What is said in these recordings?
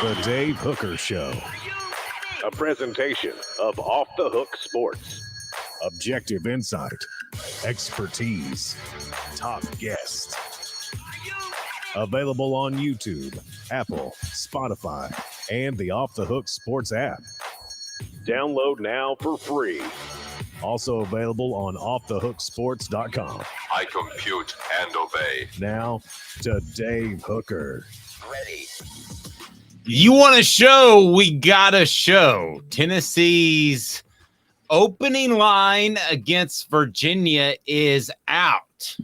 The Dave Hooker Show. A presentation of Off the Hook Sports. Objective insight, expertise, top guests. Available on YouTube, Apple, Spotify, and the Off the Hook Sports app. Download now for free. Also available on offthehooksports.com. I compute and obey. Now to Dave Hooker. Ready. You want a show? We got a show. Tennessee's opening line against Virginia is out.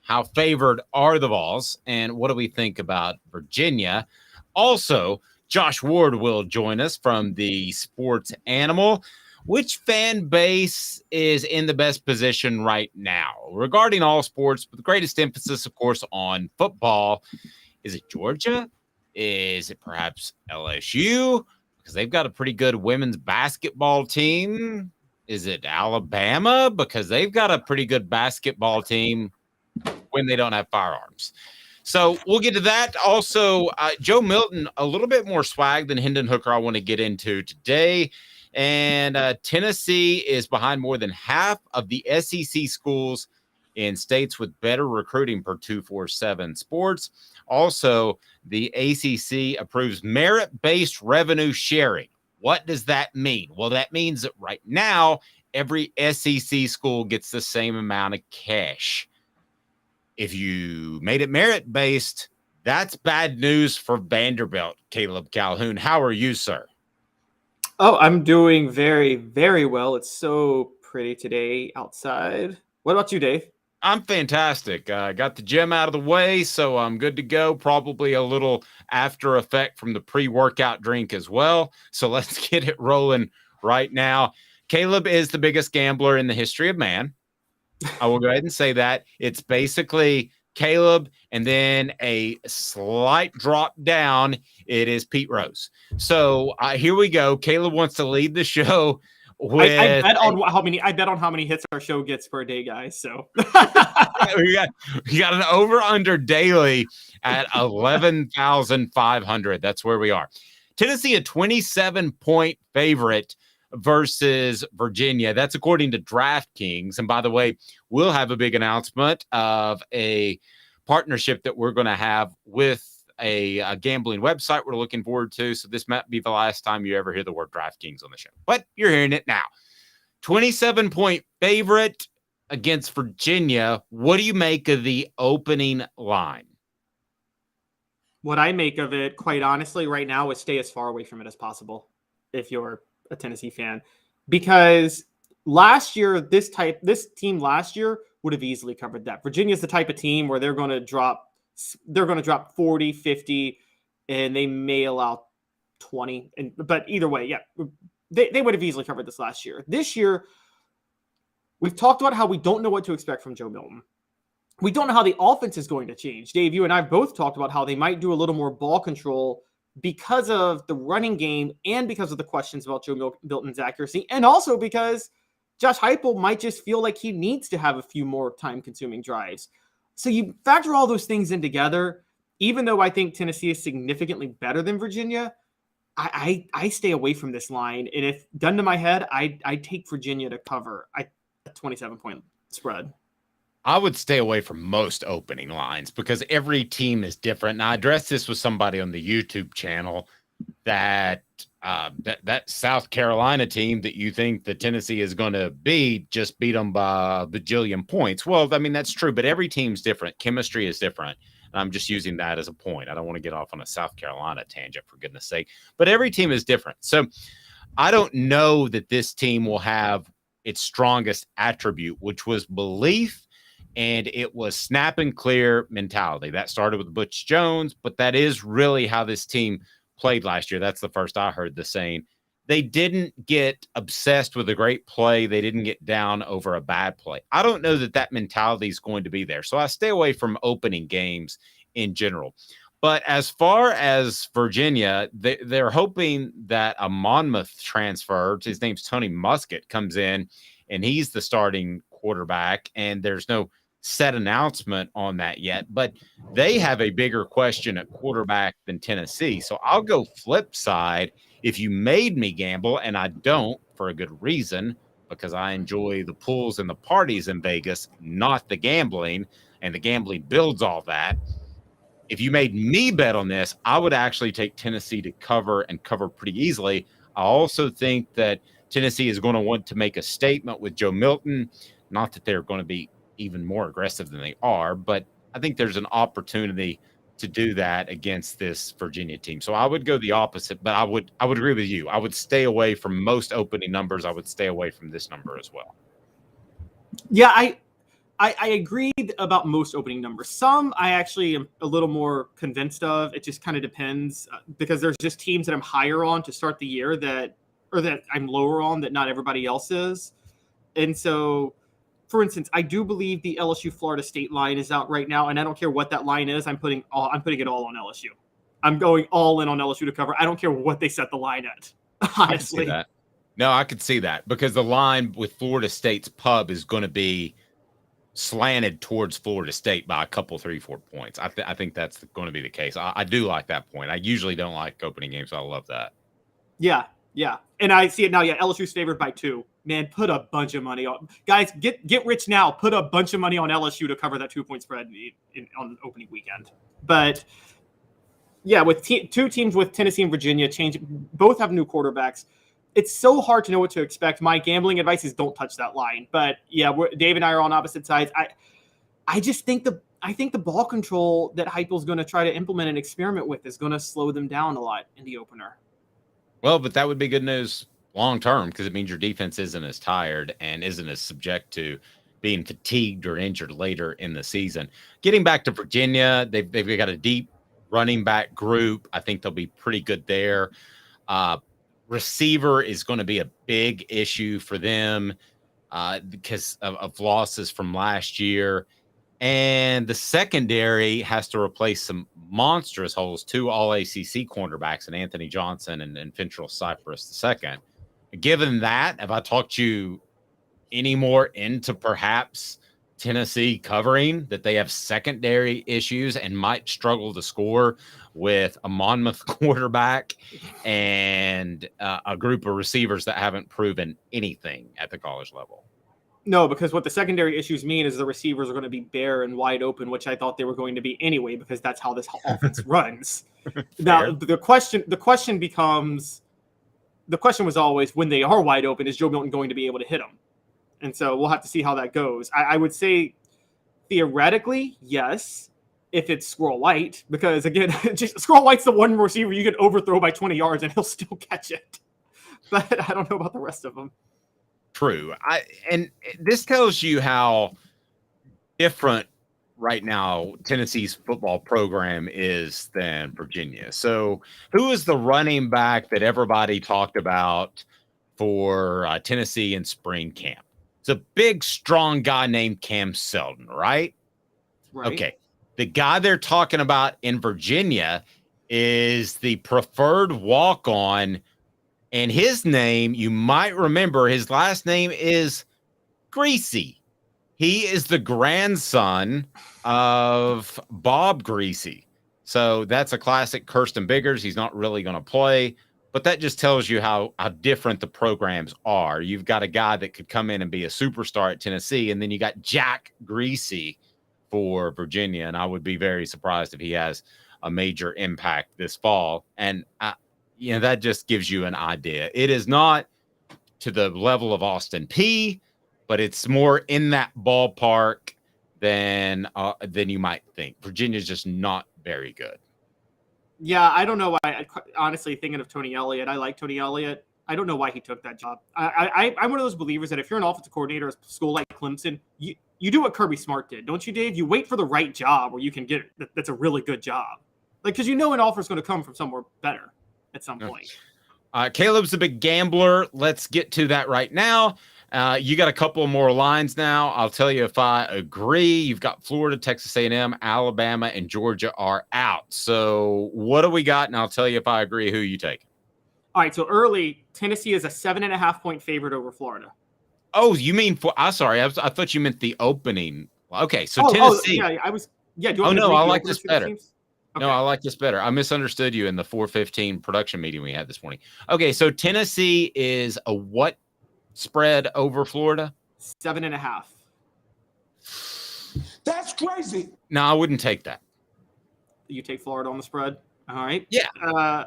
How favored are the Vols? And what do we think about Virginia? Also, Josh Ward will join us from the Sports Animal. Which fan base is in the best position right now regarding all sports, with the greatest emphasis, of course, on football? Is it Georgia? Is it perhaps LSU? Because they've got a pretty good women's basketball team. Is it Alabama? Because they've got a pretty good basketball team when they don't have firearms. So we'll get to that. Also, Joe Milton, a little bit more swag than Hendon Hooker I want to get into today. And Tennessee is behind more than half of the SEC schools in states with better recruiting per 247 Sports. Also, the ACC approves merit-based revenue sharing. What does that mean? Well, that means that right now, every SEC school gets the same amount of cash. If you made it merit-based, that's bad news for Vanderbilt. Caleb Calhoun, how are you, sir? Oh, I'm doing very, very well. It's so pretty today outside. What about you, Dave? I'm fantastic. Got the gym out of the way, so I'm good to go. Probably a little after effect from the pre-workout drink as well. So let's get it rolling right now. Caleb is the biggest gambler in the history of man. I will go ahead and say that. It's basically Caleb, and then a slight drop down. It is Pete Rose. So here we go. Caleb wants to lead the show. I bet on how many hits our show gets per day, guys. So we got an over/under daily at 11,500. That's where we are. Tennessee, a 27-point favorite versus Virginia. That's according to DraftKings. And by the way, we'll have a big announcement of a partnership that we're going to have with a gambling website we're looking forward to. So this might be the last time you ever hear the word DraftKings on the show, but you're hearing it now. 27-point favorite against Virginia. What do you make of the opening line? What I make of it, quite honestly, right now is stay as far away from it as possible if you're a Tennessee fan, because last year this team last year would have easily covered that. Virginia's the type of team where they're going to drop 40, 50, and they may allow 20. But either way, yeah, they would have easily covered this last year. This year, we've talked about how we don't know what to expect from Joe Milton. We don't know how the offense is going to change. Dave, you and I both talked about how they might do a little more ball control because of the running game and because of the questions about Joe Milton's accuracy, and also because Josh Heupel might just feel like he needs to have a few more time-consuming drives. So you factor all those things in together, even though I think Tennessee is significantly better than Virginia, I stay away from this line. And if done to my head, I take Virginia to cover a 27-point spread. I would stay away from most opening lines because every team is different. And I addressed this with somebody on the YouTube channel that that South Carolina team that you think the Tennessee is going to beat just beat them by a bajillion points. Well, I mean, that's true, but every team's different. Chemistry is different. And I'm just using that as a point. I don't want to get off on a South Carolina tangent, for goodness sake, but every team is different. So I don't know that this team will have its strongest attribute, which was belief. And it was snap and clear mentality. That started with Butch Jones, but that is really how this team played last year. That's the first I heard the saying. They didn't get obsessed with a great play. They didn't get down over a bad play. I don't know that mentality is going to be there. So I stay away from opening games in general. But as far as Virginia, they're hoping that a Monmouth transfer, his name's Tony Muskett, comes in, and he's the starting quarterback, and there's no set announcement on that yet. But they have a bigger question at quarterback than Tennessee. So I'll go flip side. If you made me gamble, and I don't for a good reason, because I enjoy the pools and the parties in Vegas, not the gambling, and the gambling builds all that. If you made me bet on this, I would actually take Tennessee to cover and cover pretty easily. I also think that Tennessee is going to want to make a statement with Joe Milton. Not that they're going to be even more aggressive than they are, but I think there's an opportunity to do that against this Virginia team. So I would go the opposite, but I would agree with you. I would stay away from most opening numbers. I would stay away from this number as well. Yeah, I agreed about most opening numbers. Some I actually am a little more convinced of. It just kind of depends because there's just teams that I'm higher on to start the year that I'm lower on that not everybody else is. And so, for instance, I do believe the LSU Florida State line is out right now, and I don't care what that line is. I'm putting it all on LSU. I'm going all in on LSU to cover. I don't care what they set the line at. Honestly, I could see that because the line with Florida State's pub is going to be slanted towards Florida State by a couple, 3-4 points. I think that's going to be the case. I do like that point. I usually don't like opening games, so I love that. Yeah. And I see it now. Yeah, LSU's favored by 2. Man, put a bunch of money on. Guys, get rich now. Put a bunch of money on LSU to cover that 2-point spread on opening weekend. But, yeah, with 2 teams with Tennessee and Virginia, both have new quarterbacks. It's so hard to know what to expect. My gambling advice is don't touch that line. But yeah, Dave and I are on opposite sides. I just think the ball control that Heupel's going to try to implement and experiment with is going to slow them down a lot in the opener. Well, but that would be good news long term because it means your defense isn't as tired and isn't as subject to being fatigued or injured later in the season. Getting back to Virginia, they've got a deep running back group. I think they'll be pretty good there. Receiver is going to be a big issue for them because of losses from last year. And the secondary has to replace some monstrous holes, 2 all-ACC cornerbacks in Anthony Johnson and Fentrell Cypress II. Given that, have I talked you any more into perhaps Tennessee covering that they have secondary issues and might struggle to score with a Monmouth quarterback and a group of receivers that haven't proven anything at the college level? No, because what the secondary issues mean is the receivers are going to be bare and wide open, which I thought they were going to be anyway, because that's how this offense runs. Now, the question was always, when they are wide open, is Joe Milton going to be able to hit them? And so we'll have to see how that goes. I would say theoretically, yes, if it's Squirrel White, because again, just Squirrel White's the one receiver you can overthrow by 20 yards and he'll still catch it. But I don't know about the rest of them. True. And this tells you how different right now Tennessee's football program is than Virginia. So who is the running back that everybody talked about for Tennessee in spring camp? It's a big, strong guy named Cam Selden, right? Okay. The guy they're talking about in Virginia is the preferred walk-on, and his name, you might remember, his last name is Greasy. He is the grandson of Bob Greasy. So that's a classic Kirsten Biggers. He's not really going to play, but that just tells you how different the programs are. You've got a guy that could come in and be a superstar at Tennessee, and then you got Jack Greasy for Virginia, and I would be very surprised if he has a major impact this fall. And that just gives you an idea. It is not to the level of Austin Peay, but it's more in that ballpark than you might think. Virginia's just not very good. Yeah, I don't know why. Honestly, thinking of Tony Elliott, I like Tony Elliott. I don't know why he took that job. I'm one of those believers that if you're an offensive coordinator at a school like Clemson, you do what Kirby Smart did, don't you, Dave? You wait for the right job where you can get it. That's a really good job. Because an offer is going to come from somewhere better at some point. Caleb's a big gambler. Let's get to that right now. You got a couple more lines now. I'll tell you if I agree. You've got Florida, Texas A&M, Alabama, and Georgia are out. So what do we got? And I'll tell you if I agree who you take. All right, so early, Tennessee is a 7.5-point favorite over Florida. Oh, you mean I'm sorry. I thought you meant the opening. Okay, so Tennessee. Yeah, Yeah. Do you Oh, want me to no, read I the like openers this for the better. teams? No, I like this better. I misunderstood you in the 4:15 production meeting we had this morning. Okay, so Tennessee is a what spread over Florida? 7.5. That's crazy. No, I wouldn't take that. You take Florida on the spread. All right. Yeah.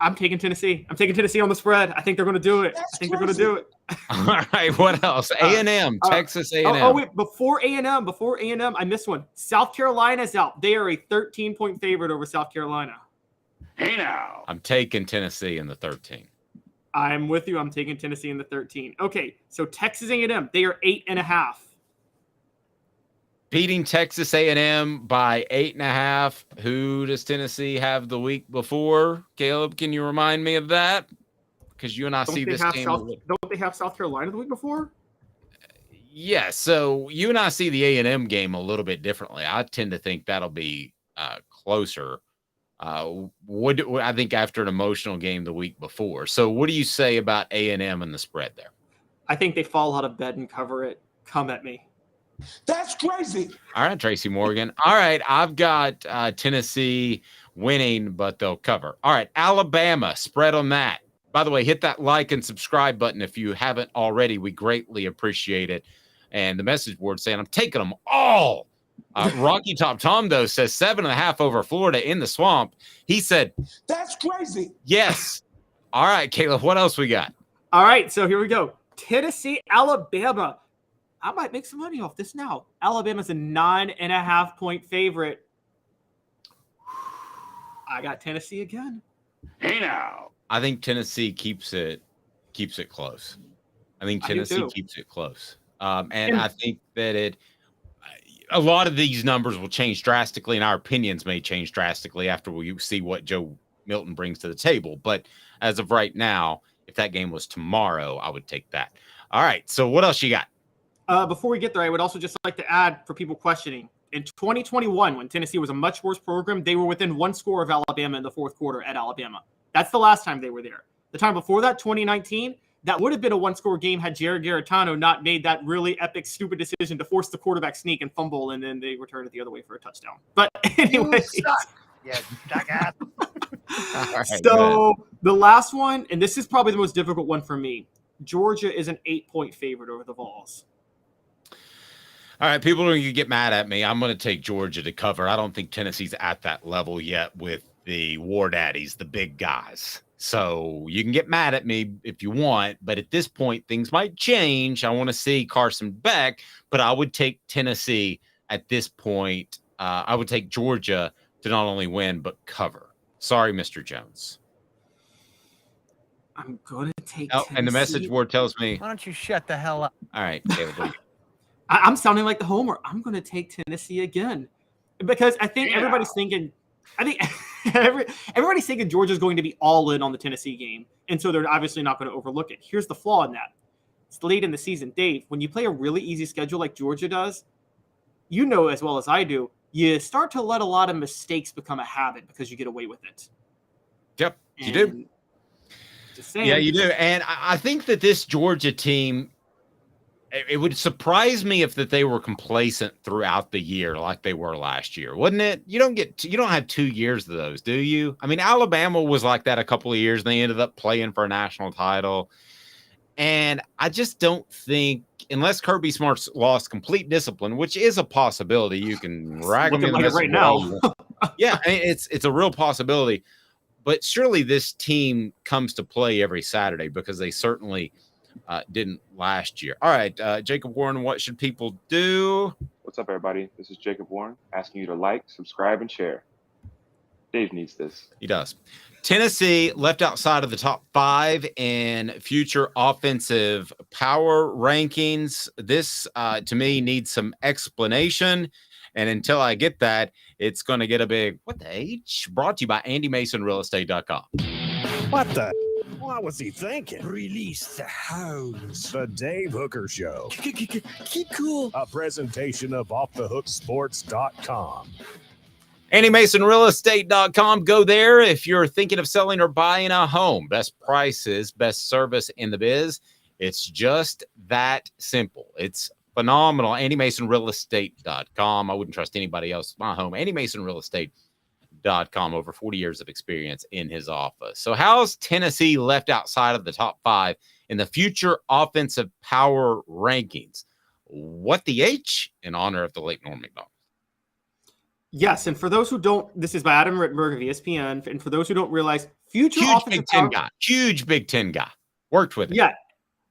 I'm taking Tennessee. I'm taking Tennessee on the spread. I think they're going to do it. That's I think they're going to crazy. do it. All right, what else? A&M, Texas A&M. Oh, wait, before A&M, I missed one. South Carolina's out. They are a 13-point favorite over South Carolina. Hey now. I'm taking Tennessee in the 13. I'm with you. I'm taking Tennessee in the 13. Okay, so Texas A&M, they are 8.5. Beating Texas A&M by 8.5. Who does Tennessee have the week before? Caleb, can you remind me of that? Because you and I see this game. Don't they have South Carolina the week before? Yeah, so you and I see the A&M game a little bit differently. I tend to think that'll be closer. I think after an emotional game the week before. So what do you say about A&M and the spread there? I think they fall out of bed and cover it. Come at me. That's crazy. All right, Tracy Morgan. All right, I've got Tennessee winning, but they'll cover. All right, Alabama, spread on that. By the way, hit that like and subscribe button if you haven't already. We greatly appreciate it. And the message board saying, I'm taking them all. Rocky Top Tom, though, says 7.5 over Florida in the swamp. He said, That's crazy. yes. All right, Caleb, what else we got? All right, so here we go. Tennessee, Alabama. I might make some money off this now. Alabama's a 9.5-point favorite. I got Tennessee again. Hey now. I think Tennessee keeps it close. I think Tennessee keeps it close. And I think that a lot of these numbers will change drastically, and our opinions may change drastically after we see what Joe Milton brings to the table. But as of right now, if that game was tomorrow, I would take that. All right, so what else you got? Before we get there, I would also just like to add for people questioning. In 2021, when Tennessee was a much worse program, they were within one score of Alabama in the fourth quarter at Alabama. That's the last time they were there. The time before that, 2019, that would have been a one-score game had Jared Garantano not made that really epic, stupid decision to force the quarterback sneak and fumble, and then they returned it the other way for a touchdown. But anyway. Yeah, jackass. Right, so the last one, and this is probably the most difficult one for me. Georgia is an 8-point favorite over the Vols. All right, people are going to get mad at me. I'm going to take Georgia to cover. I don't think Tennessee's at that level yet with the War Daddies, the big guys. So you can get mad at me if you want, but at this point, things might change. I want to see Carson Beck, but I would take Tennessee at this point. I would take Georgia to not only win, but cover. Sorry, Mr. Jones. I'm going to take Tennessee. And the message board tells me. Why don't you shut the hell up? All right, Caleb. I'm sounding like the homer. I'm going to take Tennessee again because I think everybody's thinking. I think everybody's thinking Georgia's going to be all in on the Tennessee game, and so they're obviously not going to overlook it. Here's the flaw in that: it's late in the season, Dave. When you play a really easy schedule like Georgia does, you know as well as I do, you start to let a lot of mistakes become a habit because you get away with it. Yep, you do. Just saying. Yeah, you do. And I think that this Georgia team. It would surprise me if that they were complacent throughout the year like they were last year, wouldn't it? You don't have 2 years of those, do you? I mean, Alabama was like that a couple of years. And they ended up playing for a national title. And I just don't think, unless Kirby Smart's lost complete discipline, which is a possibility, you can rag him in the right now. Yeah, I mean, it's a real possibility. But surely this team comes to play every Saturday because they certainly didn't last year. All right, Jacob Warren, what should people do? What's up, everybody? This is Jacob Warren asking you to like, subscribe, and share. Dave needs this. He does. Tennessee left outside of the top 5 in future offensive power rankings. This, to me, needs some explanation. And until I get that, it's going to get a big, what the H? Brought to you by AndyMasonRealEstate.com. What the? What was he thinking? Release the hounds. The Dave Hooker Show. Keep cool. A presentation of OffTheHookSports.com. AndyMasonRealEstate.com. Go there if you're thinking of selling or buying a home. Best prices, best service in the biz. It's just that simple. It's phenomenal. AndyMasonRealEstate.com. I wouldn't trust anybody else. My home, AndyMasonRealEstate.com. Over 40 years of experience in his office. So how's Tennessee left outside of the top 5 in the future offensive power rankings? What the H in honor of the late Norm Macdonald? Yes, and for those who don't, this is by Adam Rittenberg of ESPN, and for those who don't realize, future Huge offensive Big Ten power, guy. Huge Big Ten guy. Worked with him. yeah,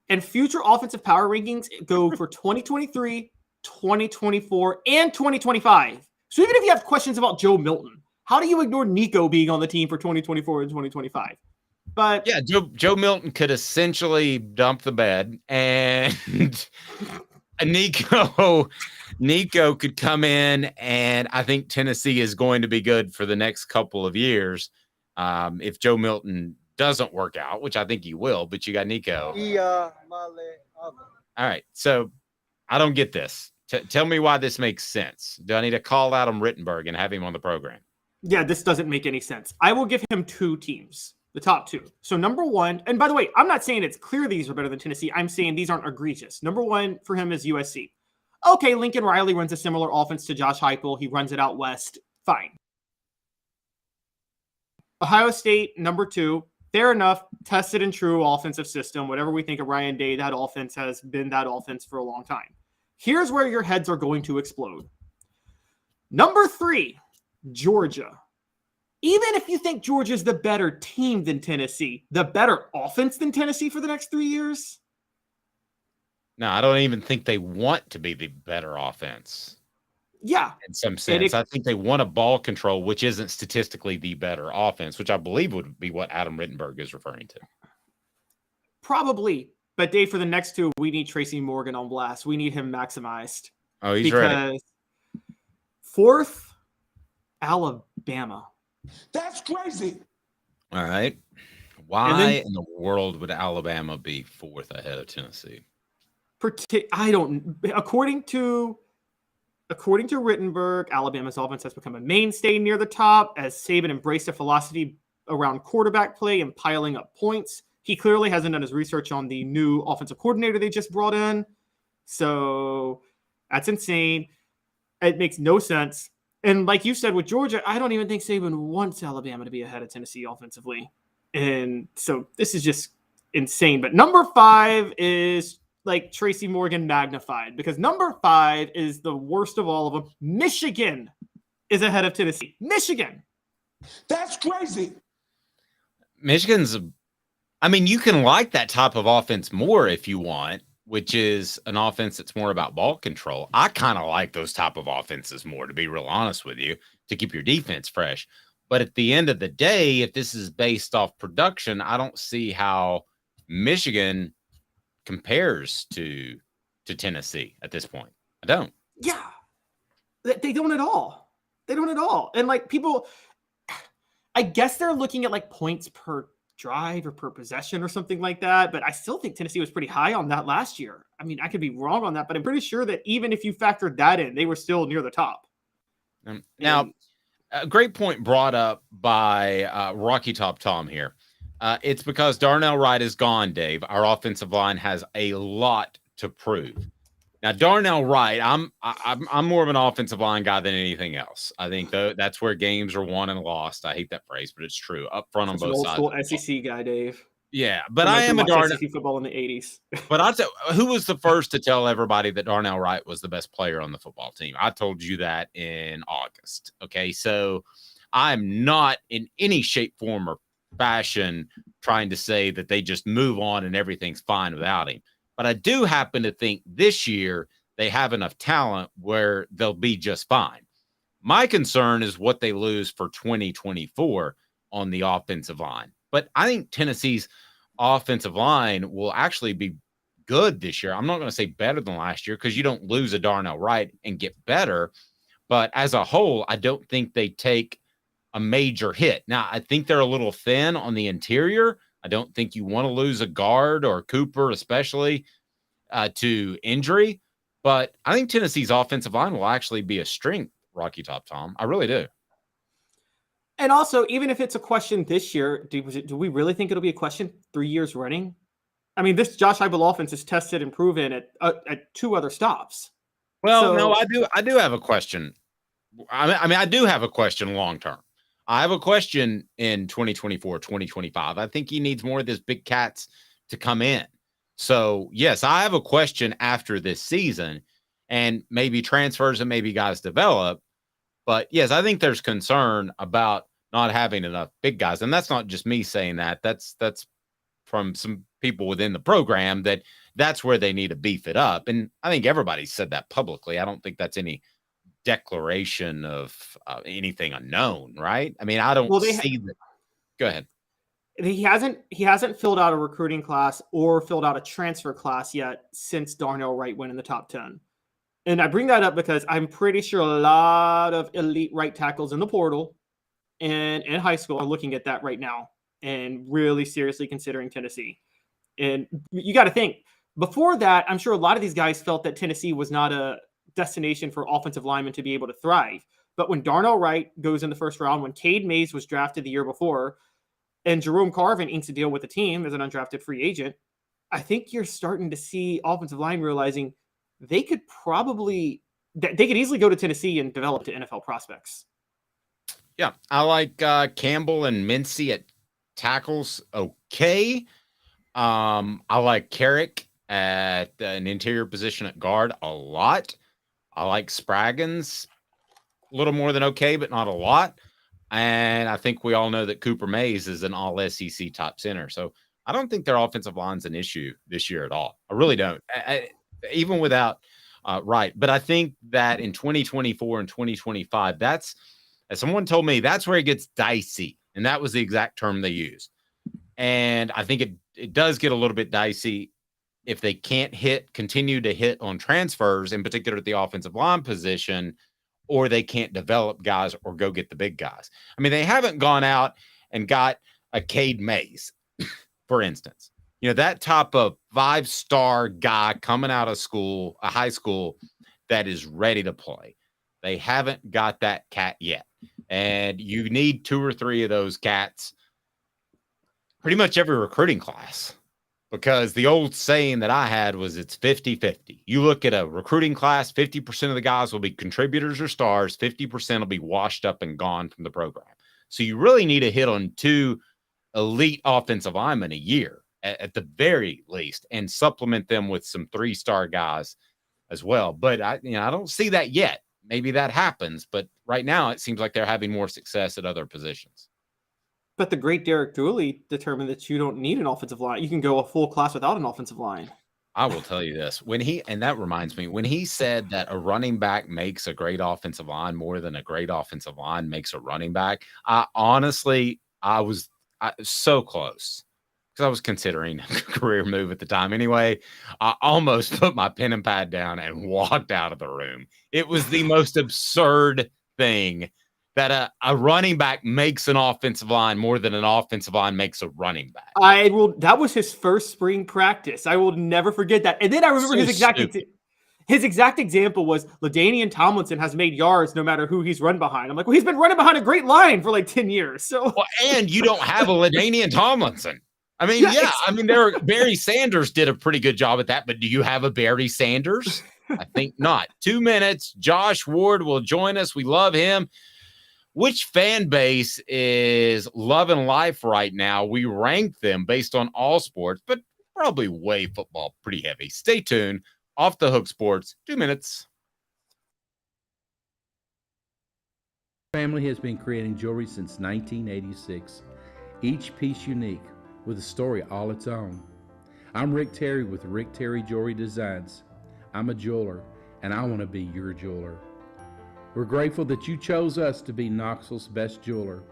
and future offensive power rankings go for 2023, 2024, and 2025. So even if you have questions about Joe Milton, how do you ignore Nico being on the team for 2024 and 2025? But yeah, Joe Milton could essentially dump the bed, and Nico could come in, and I think Tennessee is going to be good for the next couple of years. If Joe Milton doesn't work out, which I think he will, but you got Nico. All right, so I don't get this. Tell me why this makes sense. Do I need to call Adam Rittenberg and have him on the program? yeah, this doesn't make any sense. I will give him 2 teams, the top 2. So number 1, and by the way, I'm not saying it's clear these are better than Tennessee. I'm saying these aren't egregious. Number 1 for him is USC. Okay, Lincoln Riley runs a similar offense to Josh Heupel. He runs it out west. Fine. Ohio State, number 2. Fair enough. Tested and true offensive system. Whatever we think of Ryan Day, that offense has been that offense for a long time. Here's where your heads are going to explode. Number 3, Georgia. Even if you think Georgia's the better team than Tennessee, the better offense than Tennessee for the next 3 years? No, I don't even think they want to be the better offense. Yeah. In some sense. I think they want a ball control, which isn't statistically the better offense, which I believe would be what Adam Rittenberg is referring to. Probably. But Dave, for the next 2, we need Tracy Morgan on blast. We need him maximized. Oh, he's ready. 4th, Alabama. That's crazy. All right. Why in the world would Alabama be 4th ahead of Tennessee? I don't. According to Rittenberg, Alabama's offense has become a mainstay near the top as Saban embraced a philosophy around quarterback play and piling up points. He clearly hasn't done his research on the new offensive coordinator they just brought in. So that's insane. It makes no sense. And like you said with Georgia, I don't even think Saban wants Alabama to be ahead of Tennessee offensively. And so this is just insane. But number 5 is like Tracy Morgan magnified, because number 5 is the worst of all of them. Michigan is ahead of Tennessee. Michigan. That's crazy. Michigan's, I mean, you can like that type of offense more if you want, which is an offense that's more about ball control. I kind of like those type of offenses more, to be real honest with you, to keep your defense fresh. But at the end of the day, if this is based off production, I don't see how Michigan compares to Tennessee at this point. I don't. Yeah. They don't at all. They don't at all. And like people, I guess they're looking at like points per drive or per possession or something like that. But I still think Tennessee was pretty high on that last year. I mean, I could be wrong on that, but I'm pretty sure that even if you factored that in, they were still near the top. Now, a great point brought up by Rocky Top Tom here. It's because Darnell Wright is gone, Dave. Our offensive line has a lot to prove. Now, Darnell Wright, I'm more of an offensive line guy than anything else. I think that's where games are won and lost. I hate that phrase, but it's true. Up front on both sides. Old school SEC guy, Dave. Yeah, but I am a Darnell SEC football in the 80s. But who was the first to tell everybody that Darnell Wright was the best player on the football team? I told you that in August. Okay, so I'm not in any shape, form, or fashion trying to say that they just move on and everything's fine without him. But I do happen to think this year they have enough talent where they'll be just fine. My concern is what they lose for 2024 on the offensive line. But I think Tennessee's offensive line will actually be good this year. I'm not going to say better than last year because you don't lose a Darnell Wright and get better. But as a whole, I don't think they take a major hit. Now, I think they're a little thin on the interior. I don't think you want to lose a guard or Cooper, especially to injury. But I think Tennessee's offensive line will actually be a strength, Rocky Top Tom. I really do. And also, even if it's a question this year, do we really think it'll be a question 3 years running? I mean, this Josh Heupel offense is tested and proven at 2 other stops. Well, So- no, I do have a question. I mean, I do have a question long term. I have a question in 2024, 2025. I think he needs more of this big cats to come in. So, yes, I have a question after this season, and maybe transfers and maybe guys develop. But, yes, I think there's concern about not having enough big guys. And that's not just me saying that. That's from some people within the program that's where they need to beef it up. And I think everybody said that publicly. I don't think that's any declaration of anything unknown, right? I mean, I don't see that. Go ahead. He hasn't filled out a recruiting class or filled out a transfer class yet since Darnell Wright went in the top 10. And I bring that up because I'm pretty sure a lot of elite right tackles in the portal and in high school are looking at that right now and really seriously considering Tennessee. And you got to think, before that, I'm sure a lot of these guys felt that Tennessee was not a destination for offensive linemen to be able to thrive. But when Darnell Wright goes in the first round, when Cade Mays was drafted the year before, and Jerome Carvin inks a deal with the team as an undrafted free agent, I think you're starting to see offensive line realizing they could easily go to Tennessee and develop to NFL prospects. Yeah, I like Campbell and Mincy at tackles. Okay. I like Carrick at an interior position at guard a lot. I like Spraggins a little more than okay, but not a lot. And I think we all know that Cooper Mays is an all SEC top center. So I don't think their offensive line's an issue this year at all. I really don't. Even without Wright. But I think that in 2024 and 2025, as someone told me, that's where it gets dicey. And that was the exact term they used. And I think it does get a little bit dicey if they can't continue to hit on transfers, in particular at the offensive line position, or they can't develop guys or go get the big guys. I mean, they haven't gone out and got a Cade Mays, for instance. You know, that type of 5-star guy coming out of school, a high school that is ready to play. They haven't got that cat yet. And you need 2 or 3 of those cats pretty much every recruiting class, because the old saying that I had was it's 50-50. You look at a recruiting class, 50% of the guys will be contributors or stars, 50% will be washed up and gone from the program. So you really need to hit on 2 elite offensive linemen a year at the very least, and supplement them with some 3-star guys as well. But I don't see that yet. Maybe that happens, but right now it seems like they're having more success at other positions. But the great Derek Dooley determined that you don't need an offensive line. You can go a full class without an offensive line. I will tell you this. And that reminds me, when he said that a running back makes a great offensive line more than a great offensive line makes a running back, I was so close, because I was considering a career move at the time anyway. I almost put my pen and pad down and walked out of the room. It was the most absurd thing, that a running back makes an offensive line more than an offensive line makes a running back. That was his first spring practice. I will never forget that. And then I remember his exact example was LaDainian Tomlinson has made yards no matter who he's run behind. I'm like, well, he's been running behind a great line for like 10 years. So, and you don't have a LaDainian Tomlinson. I mean, I mean, Barry Sanders did a pretty good job at that, but do you have a Barry Sanders? I think not. 2 minutes. Josh Ward will join us. We love him. Which fan base is loving life right now? We rank them based on all sports, but probably weigh football pretty heavy. Stay tuned. Off the Hook Sports, 2 minutes. Family has been creating jewelry since 1986, each piece unique with a story all its own. I'm Rick Terry with Rick Terry Jewelry Designs. I'm a jeweler, and I want to be your jeweler. We're grateful that you chose us to be Knoxville's best jeweler.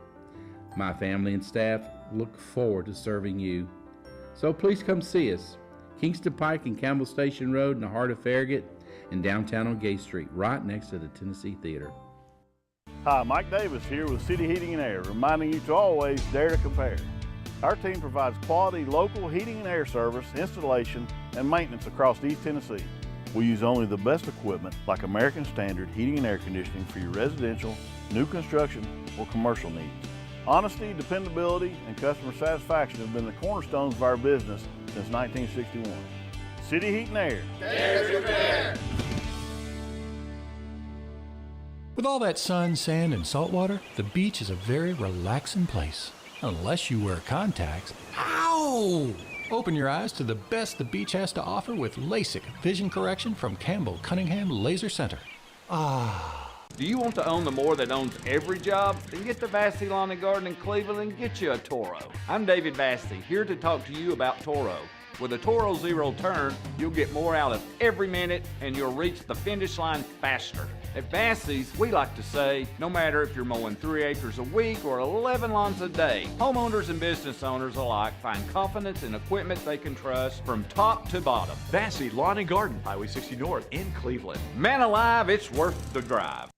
My family and staff look forward to serving you. So please come see us. Kingston Pike and Campbell Station Road in the heart of Farragut, and downtown on Gay Street, right next to the Tennessee Theater. Hi, Mike Davis here with City Heating and Air, reminding you to always dare to compare. Our team provides quality local heating and air service, installation, and maintenance across East Tennessee. We use only the best equipment like American Standard heating and air conditioning for your residential, new construction, or commercial needs. Honesty, dependability, and customer satisfaction have been the cornerstones of our business since 1961. City Heat and Air. With all that sun, sand, and salt water, the beach is a very relaxing place. Unless you wear contacts. Ow! Open your eyes to the best the beach has to offer with LASIK vision correction from Campbell Cunningham Laser Center. Do you want to own the more that owns every job? Then get to Vassey Lawn and Garden in Cleveland and get you a Toro. I'm David Vassey, here to talk to you about Toro. With a Toro Zero Turn, you'll get more out of every minute and you'll reach the finish line faster. At Vassey's, we like to say, no matter if you're mowing 3 acres a week or 11 lawns a day, homeowners and business owners alike find confidence in equipment they can trust from top to bottom. Vassey Lawn and Garden, Highway 60 North in Cleveland. Man alive, it's worth the drive.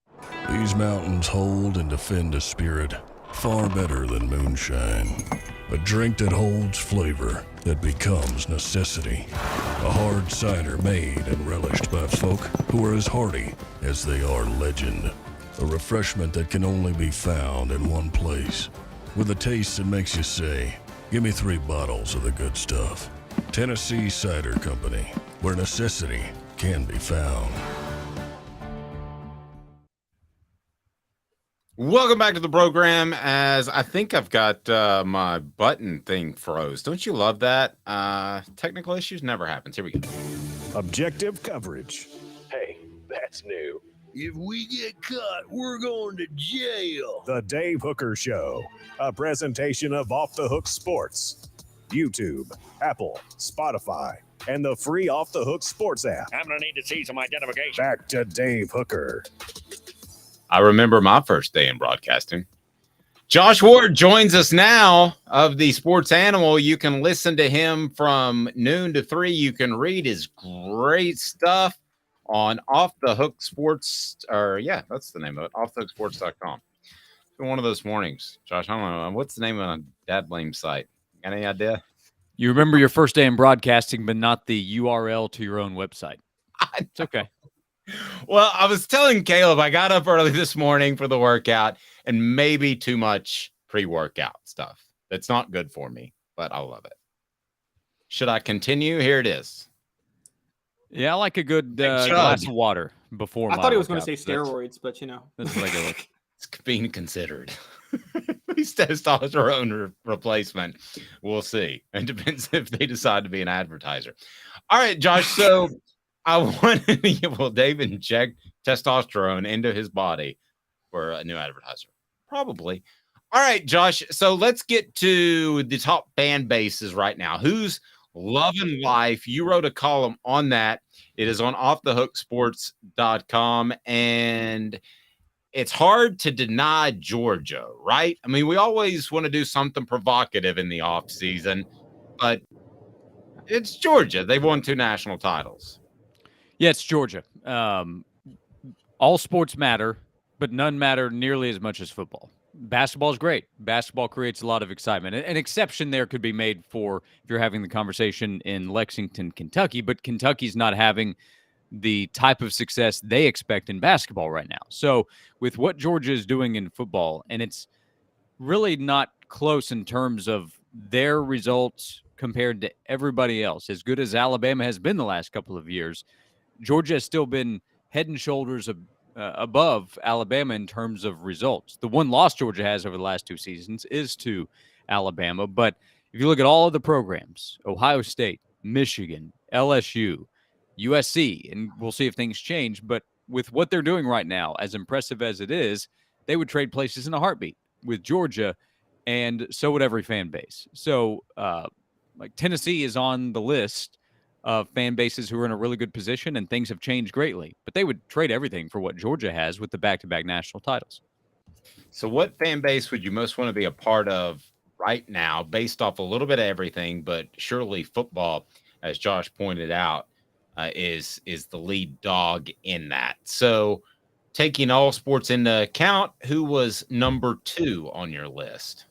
These mountains hold and defend a spirit far better than moonshine. A drink that holds flavor, that becomes necessity. A hard cider made and relished by folk who are as hearty as they are legend. A refreshment that can only be found in one place. With a taste that makes you say, give me 3 bottles of the good stuff. Tennessee Cider Company, where necessity can be found. Welcome back to the program. As I think I've got my button thing froze. Don't you love that? Technical issues never happens. Here we go. Objective coverage. Hey, that's new. If we get caught, we're going to jail. The Dave Hooker Show, a presentation of Off the Hook Sports. YouTube, Apple, Spotify, and the free Off the Hook Sports app. I'm going to need to see some identification. Back to Dave Hooker. I remember my first day in broadcasting. Josh Ward joins us now of the Sports Animal. You can listen to him from noon to 3. You can read his great stuff on Off the Hook Sports, that's the name of it, offthehooksports.com. It's been one of those mornings. Josh, I don't know. What's the name of a dad blame site? Got any idea? You remember your first day in broadcasting, but not the URL to your own website. It's okay. Well, I was telling Caleb I got up early this morning for the workout and maybe too much pre-workout stuff. That's not good for me, but I love it. Should I continue? Here it is. Yeah, I like a good glass of water before. I thought he was going to say steroids, but that's what I go with. It's being considered. He's testosterone replacement. We'll see. It depends if they decide to be an advertiser. All right, Josh. So I wanted to will Dave inject testosterone into his body for a new advertiser? Probably. All right, Josh. So let's get to the top fan bases right now. Who's loving life? You wrote a column on that. It is on offthehooksports.com, and it's hard to deny Georgia, right? I mean, we always want to do something provocative in the offseason, but it's Georgia. They've won 2 national titles. Yeah, it's Georgia. All sports matter, but none matter nearly as much as football. Basketball is great. Basketball creates a lot of excitement. An exception there could be made for if you're having the conversation in Lexington, Kentucky, but Kentucky's not having the type of success they expect in basketball right now. So with what Georgia is doing in football, and it's really not close in terms of their results compared to everybody else, as good as Alabama has been the last couple of years, Georgia has still been head and shoulders above Alabama in terms of results. The one loss Georgia has over the last 2 seasons is to Alabama. But if you look at all of the programs, Ohio State, Michigan, LSU, USC, and we'll see if things change. But with what they're doing right now, as impressive as it is, they would trade places in a heartbeat with Georgia, and so would every fan base. So like Tennessee is on the list of fan bases who are in a really good position, and things have changed greatly. But they would trade everything for what Georgia has with the back-to-back national titles. So what fan base would you most want to be a part of right now, based off a little bit of everything, but surely football, as Josh pointed out, is the lead dog in that. So taking all sports into account, who was number 2 on your list?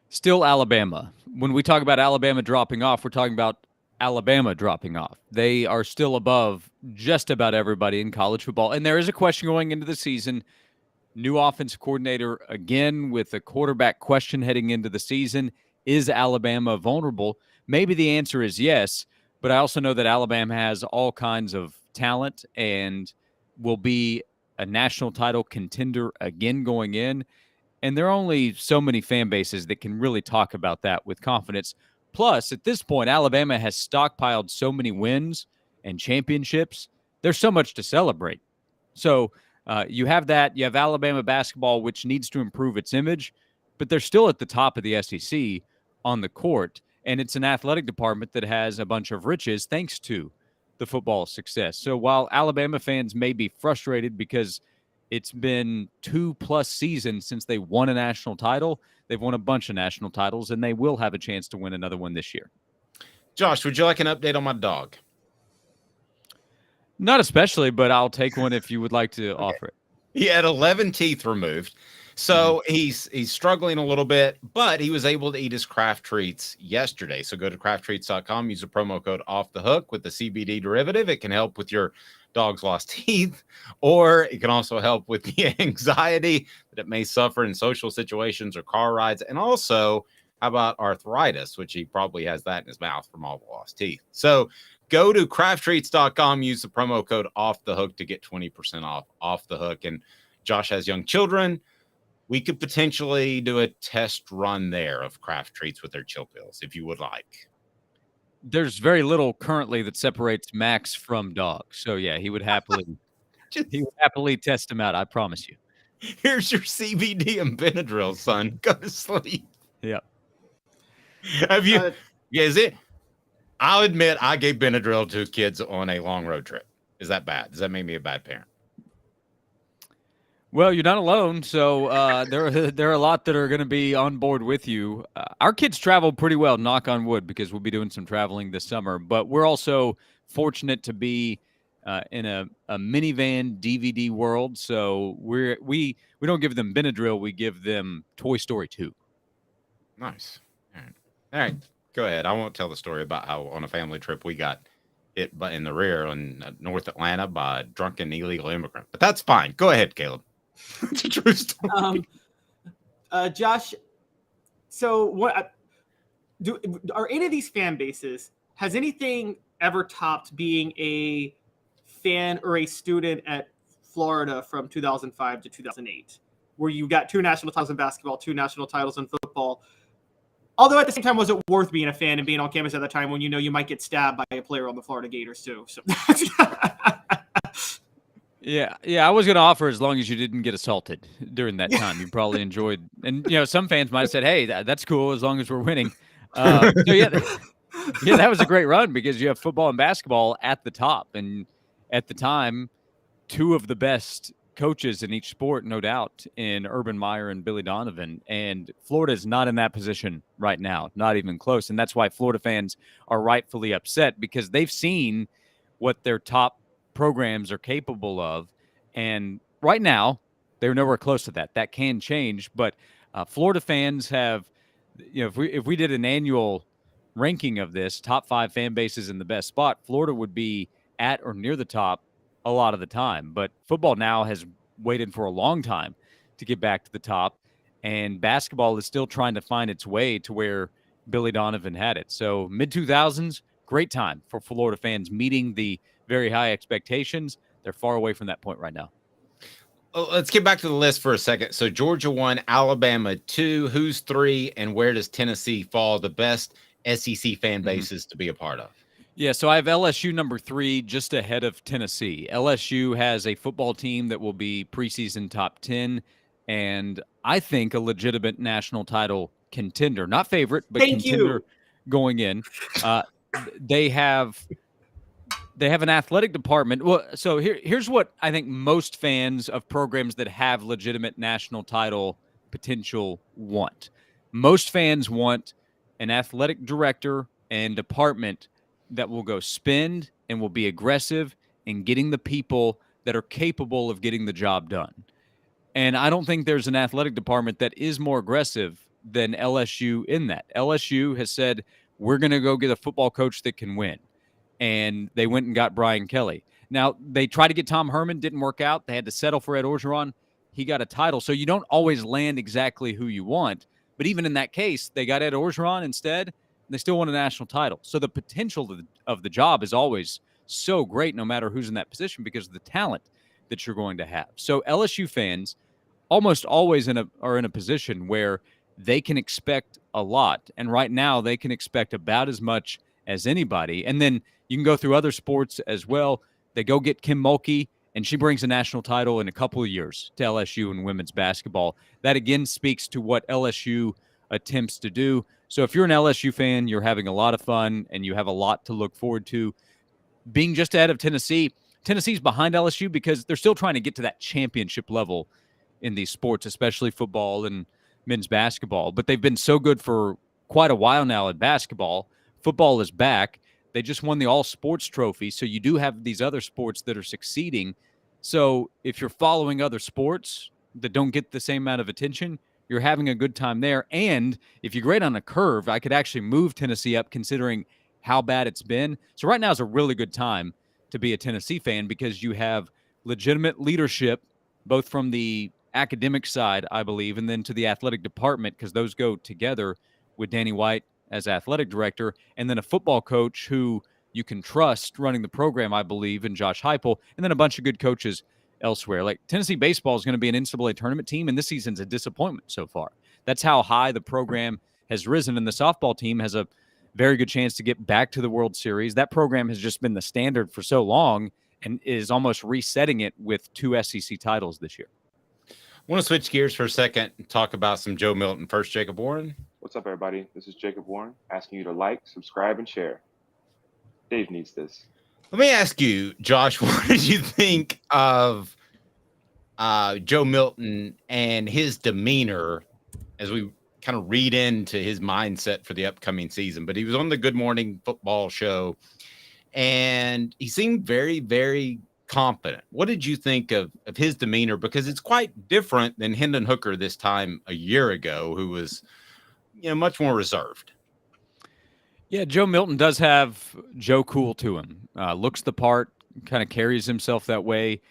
Still Alabama. When we talk about Alabama dropping off, we're talking about Alabama dropping off. They are still above just about everybody in college football. And there is a question going into the season. New offensive coordinator again with a quarterback question heading into the season. Is Alabama vulnerable? Maybe the answer is yes, but I also know that Alabama has all kinds of talent and will be a national title contender again going in. And there are only so many fan bases that can really talk about that with confidence. Plus, at this point, Alabama has stockpiled so many wins and championships. There's so much to celebrate. So you have that. You have Alabama basketball, which needs to improve its image, but they're still at the top of the SEC on the court. And it's an athletic department that has a bunch of riches thanks to the football success. So while Alabama fans may be frustrated because it's been 2+ seasons since they won a national title, they've won a bunch of national titles, and they will have a chance to win another one this year. Josh, would you like an update on my dog? Not especially, but I'll take one if you would like to offer it. He had 11 teeth removed. So he's struggling a little bit, but he was able to eat his Kraft Treats yesterday. So go to crafttreats.com, use the promo code Off the Hook with the CBD derivative. It can help with your dog's lost teeth, or it can also help with the anxiety that it may suffer in social situations or car rides. And also, how about arthritis, which he probably has that in his mouth from all the lost teeth. So go to crafttreats.com, use the promo code Off the Hook to get 20% off the hook. And Josh has young children. We could potentially do a test run there of Kraft Treats with their chill pills if you would like. There's very little currently that separates Max from dogs. So yeah, he would happily test him out. I promise you. Here's your CBD and Benadryl, son. Go to sleep. Yeah. Have you? Is it? I'll admit I gave Benadryl to kids on a long road trip. Is that bad? Does that make me a bad parent? Well, you're not alone, so there are a lot that are going to be on board with you. Our kids travel pretty well, knock on wood, because we'll be doing some traveling this summer. But we're also fortunate to be in a minivan DVD world, so we don't give them Benadryl, we give them Toy Story 2. Nice. All right. Go ahead. I won't tell the story about how on a family trip we got hit in the rear in North Atlanta by a drunken illegal immigrant. But that's fine. Go ahead, Caleb. It's a true story. Josh, so what are any of these fan bases, has anything ever topped being a fan or a student at Florida from 2005 to 2008, where you got 2 national titles in basketball, 2 national titles in football? Although at the same time, was it worth being a fan and being on campus at the time when you know you might get stabbed by a player on the Florida Gators too? So Yeah, I was going to offer as long as you didn't get assaulted during that time. You probably enjoyed, and some fans might have said, "Hey, that's cool as long as we're winning." So yeah, that was a great run because you have football and basketball at the top, and at the time, 2 of the best coaches in each sport, no doubt, in Urban Meyer and Billy Donovan. And Florida is not in that position right now, not even close. And that's why Florida fans are rightfully upset, because they've seen what their top programs are capable of. And right now, they're nowhere close to that. That can change. But Florida fans have, if we did an annual ranking of this, top 5 fan bases in the best spot, Florida would be at or near the top a lot of the time. But football now has waited for a long time to get back to the top, and basketball is still trying to find its way to where Billy Donovan had it. So mid-2000s, great time for Florida fans meeting the very high expectations. They're far away from that point right now. Let's get back to the list for a second. So Georgia 1, Alabama 2, who's 3, and where does Tennessee fall? The best SEC fan bases to be a part of. Yeah, so I have LSU number 3, just ahead of Tennessee. LSU has a football team that will be preseason top 10, and I think a legitimate national title contender. Not favorite, but contender going in. They have an athletic department. Well, so here's what I think most fans of programs that have legitimate national title potential want. Most fans want an athletic director and department that will go spend and will be aggressive in getting the people that are capable of getting the job done. And I don't think there's an athletic department that is more aggressive than LSU in that. LSU has said, we're going to go get a football coach that can win. And they went and got Brian Kelly. Now, they tried to get Tom Herman, didn't work out. They had to settle for Ed Orgeron. He got a title. So you don't always land exactly who you want, But even in that case, they got Ed Orgeron instead, and they still won a national title. So the potential of the job is always so great no matter who's in that position because of the talent that you're going to have. So LSU fans almost always are in a position where they can expect a lot. And right now they can expect about as much as anybody. And then you can go through other sports as well. They go get Kim Mulkey, and she brings a national title in a couple of years to LSU in women's basketball. That, again, speaks to what LSU attempts to do. So if you're an LSU fan, you're having a lot of fun, and you have a lot to look forward to. Being just ahead of Tennessee, Tennessee's behind LSU because they're still trying to get to that championship level in these sports, especially football and men's basketball. But they've been so good for quite a while now at basketball. Football is back. They just won the all-sports trophy, so you do have these other sports that are succeeding. So if you're following other sports that don't get the same amount of attention, you're having a good time there. And if you grade on a curve, I could actually move Tennessee up considering how bad it's been. So right now is a really good time to be a Tennessee fan because you have legitimate leadership, both from the academic side, I believe, and then to the athletic department, because those go together with Danny White as athletic director, and then a football coach who you can trust running the program, I believe, in Josh Heupel, and then a bunch of good coaches elsewhere. Like Tennessee baseball is going to be an NCAA tournament team, and this season's a disappointment so far. That's how high the program has risen, and the softball team has a very good chance to get back to the World Series. That program has just been the standard for so long and is almost resetting it with 2 SEC titles this year. I want to switch gears for a second and talk about some Joe Milton. First, Jacob Warren. What's up, everybody? This is Jacob Warren asking you to like, subscribe, and share. Dave needs this. Let me ask you, Josh, what did you think of Joe Milton and his demeanor as we kind of read into his mindset for the upcoming season? But he was on the Good Morning Football show, and he seemed very, very confident. What did you think of his demeanor? Because it's quite different than Hendon Hooker this time a year ago, who was much more reserved. Yeah, Joe Milton does have Joe Cool to him. Looks the part, kind of carries himself that way.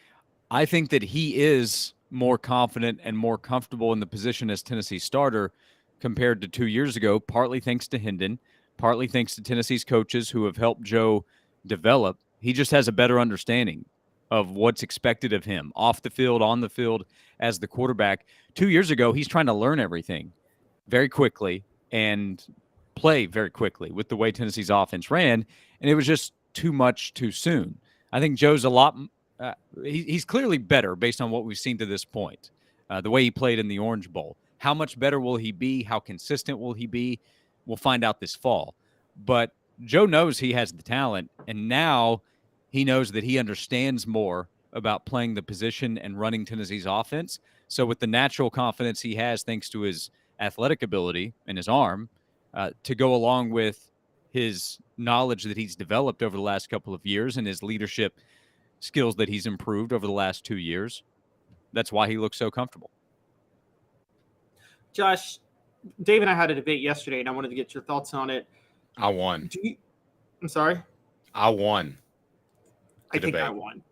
I think that he is more confident and more comfortable in the position as Tennessee starter compared to 2 years ago, partly thanks to Hendon, partly thanks to Tennessee's coaches who have helped Joe develop. He just has a better understanding of what's expected of him off the field, on the field as the quarterback. 2 years ago, he's trying to learn everything very quickly and play very quickly with the way Tennessee's offense ran, and it was just too much too soon. I think Joe's a lot he's clearly better based on what we've seen to this point, the way he played in the Orange Bowl. How much better will he be? How consistent will he be? We'll find out this fall. But Joe knows he has the talent, and now he knows that he understands more about playing the position and running Tennessee's offense. So with the natural confidence he has thanks to his athletic ability and his arm, to go along with his knowledge that he's developed over the last couple of years and his leadership skills that he's improved over the last 2 years, that's why he looks so comfortable. Josh, Dave and I had a debate yesterday, and I wanted to get your thoughts on it. I won. I'm sorry? I won. I think I won.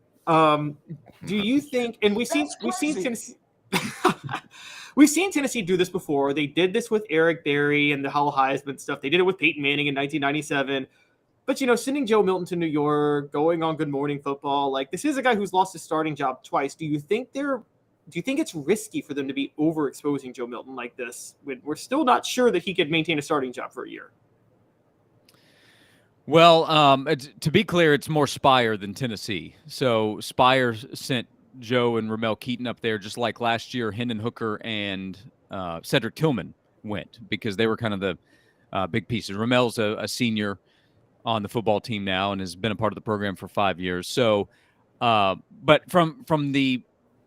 Do you think, and we've seen Tennessee we've seen Tennessee do this before. They did this with Eric Berry and the Hall Heisman stuff. They did it with Peyton Manning in 1997. But, sending Joe Milton to New York, going on Good Morning Football, like this is a guy who's lost his starting job twice. Do you think it's risky for them to be overexposing Joe Milton like this when we're still not sure that he could maintain a starting job for a year? Well, to be clear, it's more Spire than Tennessee. So Spire sent Joe and Ramel Keaton up there, just like last year, Hendon Hooker and Cedric Tillman went because they were kind of the big pieces. Ramel's a senior on the football team now and has been a part of the program for 5 years. So, but from the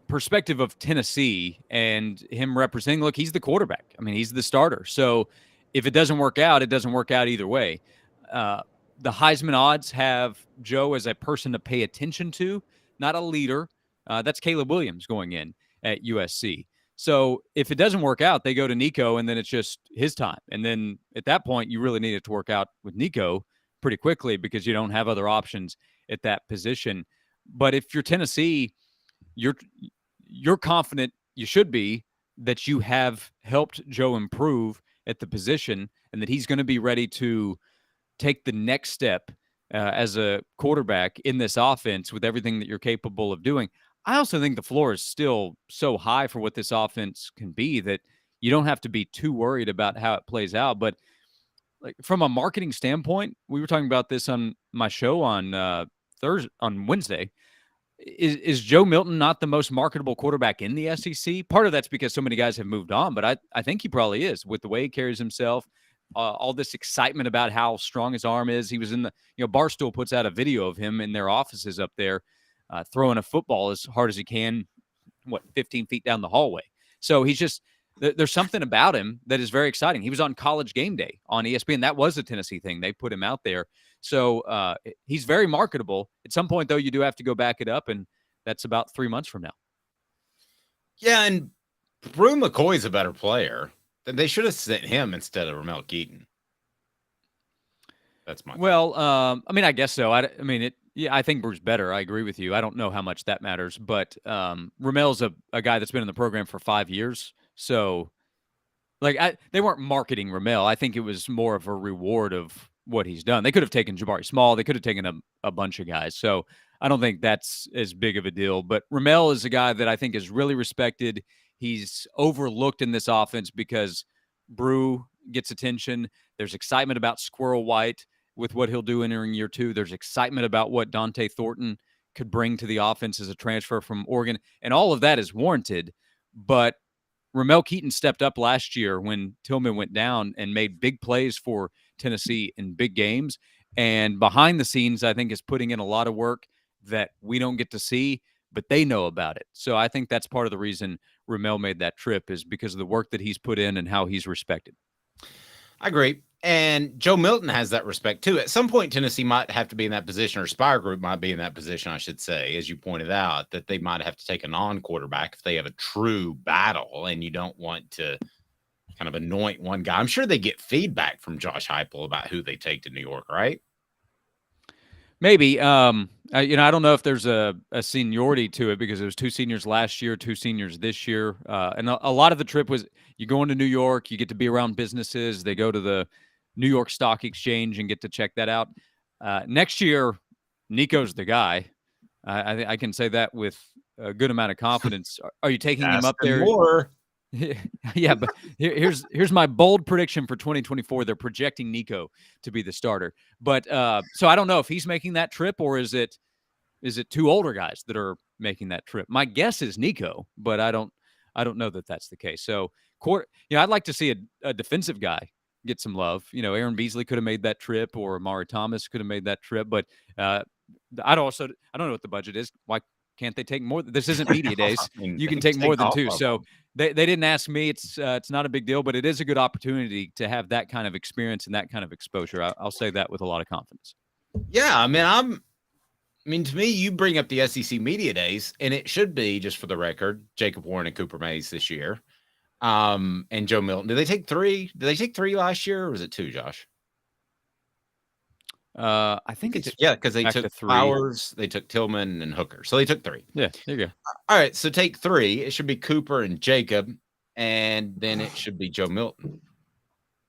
perspective of Tennessee and him representing, look, he's the quarterback. I mean, he's the starter. So if it doesn't work out, it doesn't work out either way. The Heisman odds have Joe as a person to pay attention to, not a leader. That's Caleb Williams going in at USC. So if it doesn't work out, they go to Nico, and then it's just his time. And then at that point, you really need it to work out with Nico pretty quickly because you don't have other options at that position. But if you're Tennessee, you're confident, you should be, that you have helped Joe improve at the position and that he's going to be ready to take the next step as a quarterback in this offense with everything that you're capable of doing. I also think the floor is still so high for what this offense can be that you don't have to be too worried about how it plays out. But like from a marketing standpoint, we were talking about this on my show on Wednesday. Is Joe Milton not the most marketable quarterback in the SEC? Part of that's because so many guys have moved on, but I think he probably is with the way he carries himself. All this excitement about how strong his arm is. He was in the, Barstool puts out a video of him in their offices up there throwing a football as hard as he can, 15 feet down the hallway. So he's just, there's something about him that is very exciting. He was on College Game Day on ESPN. That was a Tennessee thing. They put him out there. So he's very marketable. At some point, though, you do have to go back it up, and that's about 3 months from now. Yeah, and Brew McCoy's a better player. They should have sent him instead of Ramel Keaton. That's my well. I guess so. I think Brew's better. I agree with you. I don't know how much that matters, but Ramel's a guy that's been in the program for 5 years. So, they weren't marketing Ramel. I think it was more of a reward of what he's done. They could have taken Jabari Small. They could have taken a bunch of guys. So I don't think that's as big of a deal. But Ramel is a guy that I think is really respected. He's overlooked in this offense because Brew gets attention. There's excitement about Squirrel White with what he'll do entering year 2. There's excitement about what Dante Thornton could bring to the offense as a transfer from Oregon. And all of that is warranted. But Ramel Keaton stepped up last year when Tillman went down and made big plays for Tennessee in big games. And behind the scenes, I think is putting in a lot of work that we don't get to see, but they know about it. So I think that's part of the reason Ramel made that trip is because of the work that he's put in and how he's respected. I agree. And Joe Milton has that respect too. At some point, Tennessee might have to be in that position, or Spire Group might be in that position, I should say, as you pointed out, that they might have to take a non-quarterback if they have a true battle and you don't want to kind of anoint one guy. I'm sure they get feedback from Josh Heupel about who they take to New York, right? Maybe. I don't know if there's a seniority to it because it was 2 seniors last year, 2 seniors this year. And a lot of the trip was you go into New York, you get to be around businesses. They go to the New York Stock Exchange and get to check that out. Next year, Nico's the guy. I can say that with a good amount of confidence. Are you taking him up there? More. Yeah, but here's my bold prediction for 2024. They're projecting Nico to be the starter. But so I don't know if he's making that trip or is it 2 older guys that are making that trip. My guess is Nico, but I don't know that that's the case. So I'd like to see a defensive guy get some love. Aaron Beasley could have made that trip, or Amari Thomas could have made that trip. But I don't know what the budget is. Why can't they take more? This isn't media days. You can take more than 2. So they didn't ask me. It's not a big deal, but it is a good opportunity to have that kind of experience and that kind of exposure. I'll say that with a lot of confidence. Yeah, to me, you bring up the SEC media days, and it should be, just for the record, Jacob Warren and Cooper Mays this year, and Joe Milton. Did they take 3? Did they take 3 last year, or was it 2, Josh? I think it's because they took Flowers, they took Tillman and Hooker, so they took 3. Yeah, there you go. All right, so take 3. It should be Cooper and Jacob, and then it should be Joe Milton.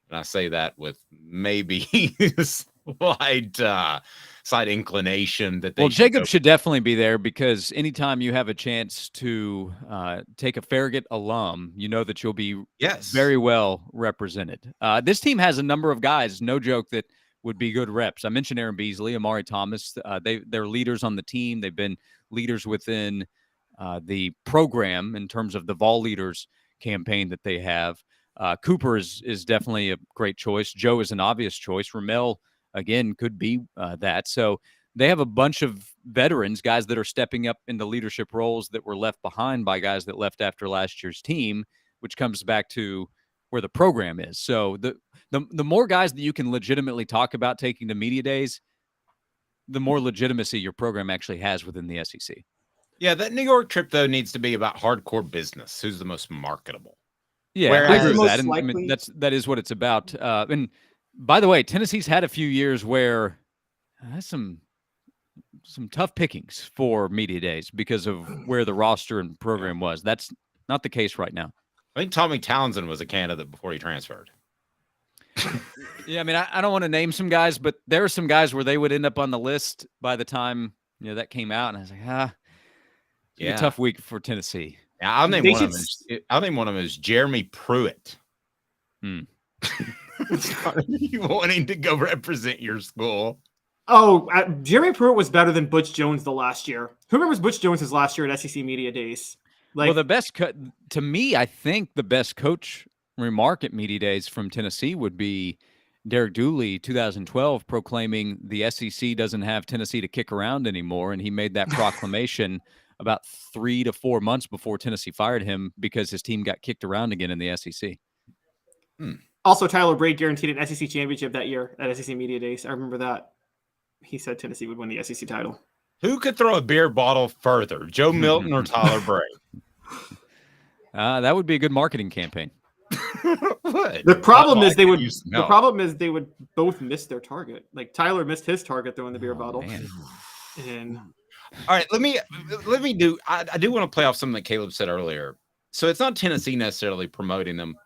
And I say that with maybe slight inclination that they. Well, Jacob should definitely be there because anytime you have a chance to take a Farragut alum, you know that you'll be very well represented. This team has a number of guys, no joke, that would be good reps. I mentioned Aaron Beasley, Amari Thomas. They're leaders on the team. They've been leaders within the program in terms of the Vol Leaders campaign that they have. Cooper is definitely a great choice. Joe is an obvious choice. Ramel, again, could be that. So they have a bunch of veterans, guys that are stepping up into leadership roles that were left behind by guys that left after last year's team, which comes back to where the program is. So the more guys that you can legitimately talk about taking to media days, the more legitimacy your program actually has within the SEC. Yeah, that New York trip, though, needs to be about hardcore business. Who's the most marketable? Yeah, I agree with that. And that is what it's about. And by the way, Tennessee's had a few years where that's some tough pickings for media days because of where the roster and program was. That's not the case right now. I think Tommy Townsend was a candidate before he transferred. Yeah, I mean, I don't want to name some guys, but there are some guys where they would end up on the list by the time that came out, and I was like, it's gonna be a tough week for Tennessee. Yeah, I'll name one of them is Jeremy Pruitt. You wanting to go represent your school? Oh, Jeremy Pruitt was better than Butch Jones the last year. Who remembers Butch Jones' last year at SEC Media Days? Well, the best to me, I think the best coach remark at Media Days from Tennessee would be Derek Dooley, 2012, proclaiming the SEC doesn't have Tennessee to kick around anymore, and he made that proclamation about 3 to 4 months before Tennessee fired him because his team got kicked around again in the SEC. Also, Tyler Braid guaranteed an SEC championship that year at SEC Media Days. I remember that. He said Tennessee would win the SEC title. Who could throw a beer bottle further, Joe Milton or Tyler Braid? That would be a good marketing campaign. The problem is they would both miss their target. Like Tyler missed his target throwing the beer bottle. And all right, let me do. I do want to play off something that Caleb said earlier. So it's not Tennessee necessarily promoting them,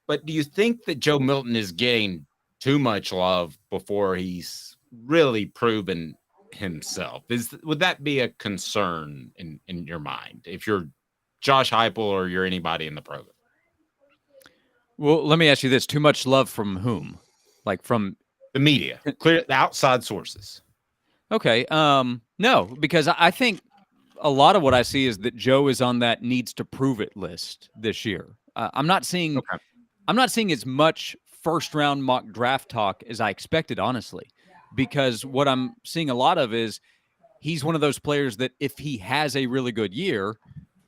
but do you think that Joe Milton is getting too much love before he's really proven himself? Would that be a concern in your mind if you're Josh Heupel or you're anybody in the program? Well, let me ask you this: too much love from whom? Like from the media, clear the outside sources. Okay. No, because I think a lot of what I see is that Joe is on that needs to prove it list this year. I'm not seeing as much first round mock draft talk as I expected, honestly, because what I'm seeing a lot of is he's one of those players that if he has a really good year,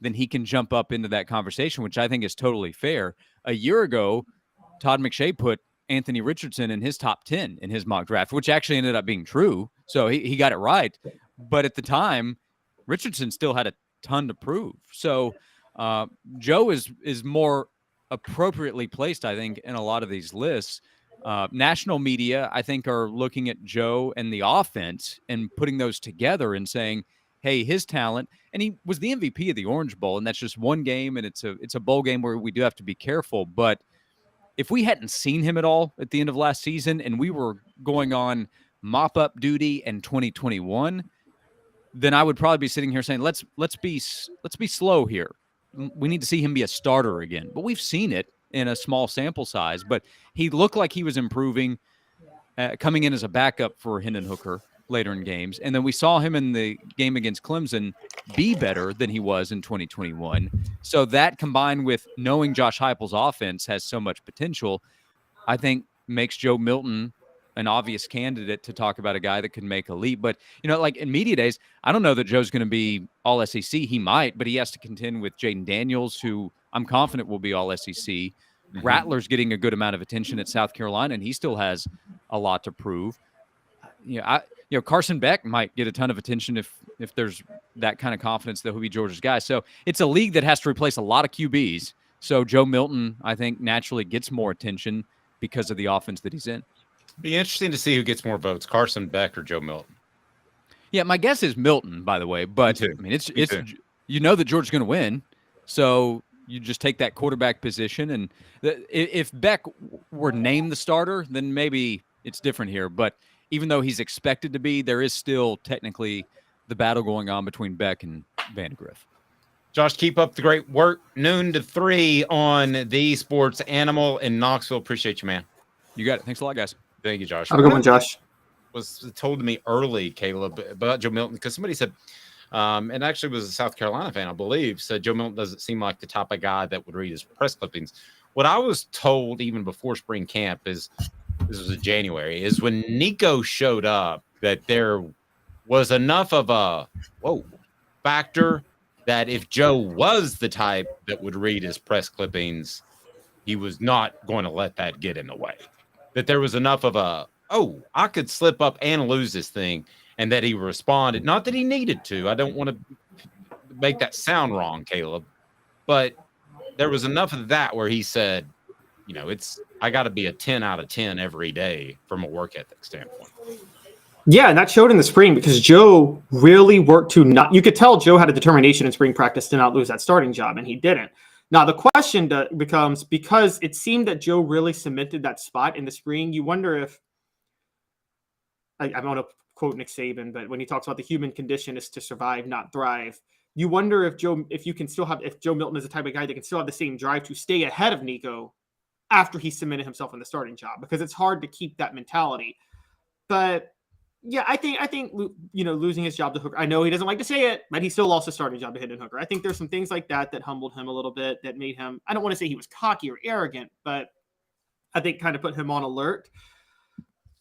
then he can jump up into that conversation, which I think is totally fair. A year ago, Todd McShay put Anthony Richardson in his top 10 in his mock draft, which actually ended up being true. So he got it right. But at the time, Richardson still had a ton to prove. So Joe is more appropriately placed, I think, in a lot of these lists. National media, I think, are looking at Joe and the offense and putting those together and saying, hey, his talent, and he was the MVP of the Orange Bowl, and that's just one game, and it's a bowl game where we do have to be careful. But if we hadn't seen him at all at the end of last season and we were going on mop-up duty in 2021, then I would probably be sitting here saying, let's be slow here. We need to see him be a starter again. But we've seen it in a small sample size. But he looked like he was improving, coming in as a backup for Hendon Hooker later in games. And then we saw him in the game against Clemson be better than he was in 2021. So that combined with knowing Josh Heupel's offense has so much potential, I think makes Joe Milton an obvious candidate to talk about a guy that could make a leap. But, like in media days, I don't know that Joe's going to be all SEC. He might, but he has to contend with Jaden Daniels, who I'm confident will be all SEC. Mm-hmm. Rattler's getting a good amount of attention at South Carolina, and he still has a lot to prove. Carson Beck might get a ton of attention if there's that kind of confidence that he'll be Georgia's guy. So it's a league that has to replace a lot of QBs. So Joe Milton, I think, naturally gets more attention because of the offense that he's in. Be interesting to see who gets more votes, Carson Beck or Joe Milton. Yeah, my guess is Milton, by the way. But I mean, it's that Georgia's going to win, so you just take that quarterback position. And if Beck were named the starter, then maybe it's different here. But even though he's expected to be, there is still technically the battle going on between Beck and Vandegrift. Josh, keep up the great work. Noon to 3 on the Sports Animal in Knoxville. Appreciate you, man. You got it. Thanks a lot, guys. Thank you, Josh. Have a good one, Josh. Was told to me early, Caleb, about Joe Milton, because somebody said, and actually was a South Carolina fan, I believe, said Joe Milton doesn't seem like the type of guy that would read his press clippings. What I was told even before spring camp is, this was in January, is when Nico showed up that there was enough of a factor that if Joe was the type that would read his press clippings, he was not going to let that get in the way. That there was enough of I could slip up and lose this thing, and that he responded. Not that he needed to. I don't want to make that sound wrong, Caleb, but there was enough of that where he said, I got to be a 10 out of 10 every day from a work ethic standpoint. Yeah, and that showed in the spring because Joe really worked to not – you could tell Joe had a determination in spring practice to not lose that starting job, and he didn't. Now, the question becomes, because it seemed that Joe really cemented that spot in the spring, you wonder if, I don't want to quote Nick Saban, but when he talks about the human condition is to survive, not thrive, you wonder if Joe Milton is the type of guy that can still have the same drive to stay ahead of Nico after he cemented himself in the starting job, because it's hard to keep that mentality. But yeah, I think losing his job to Hooker, I know he doesn't like to say it, but he still lost his starting job to Hendon Hooker. I think there's some things like that humbled him a little bit, that made him, I don't want to say he was cocky or arrogant, but I think kind of put him on alert.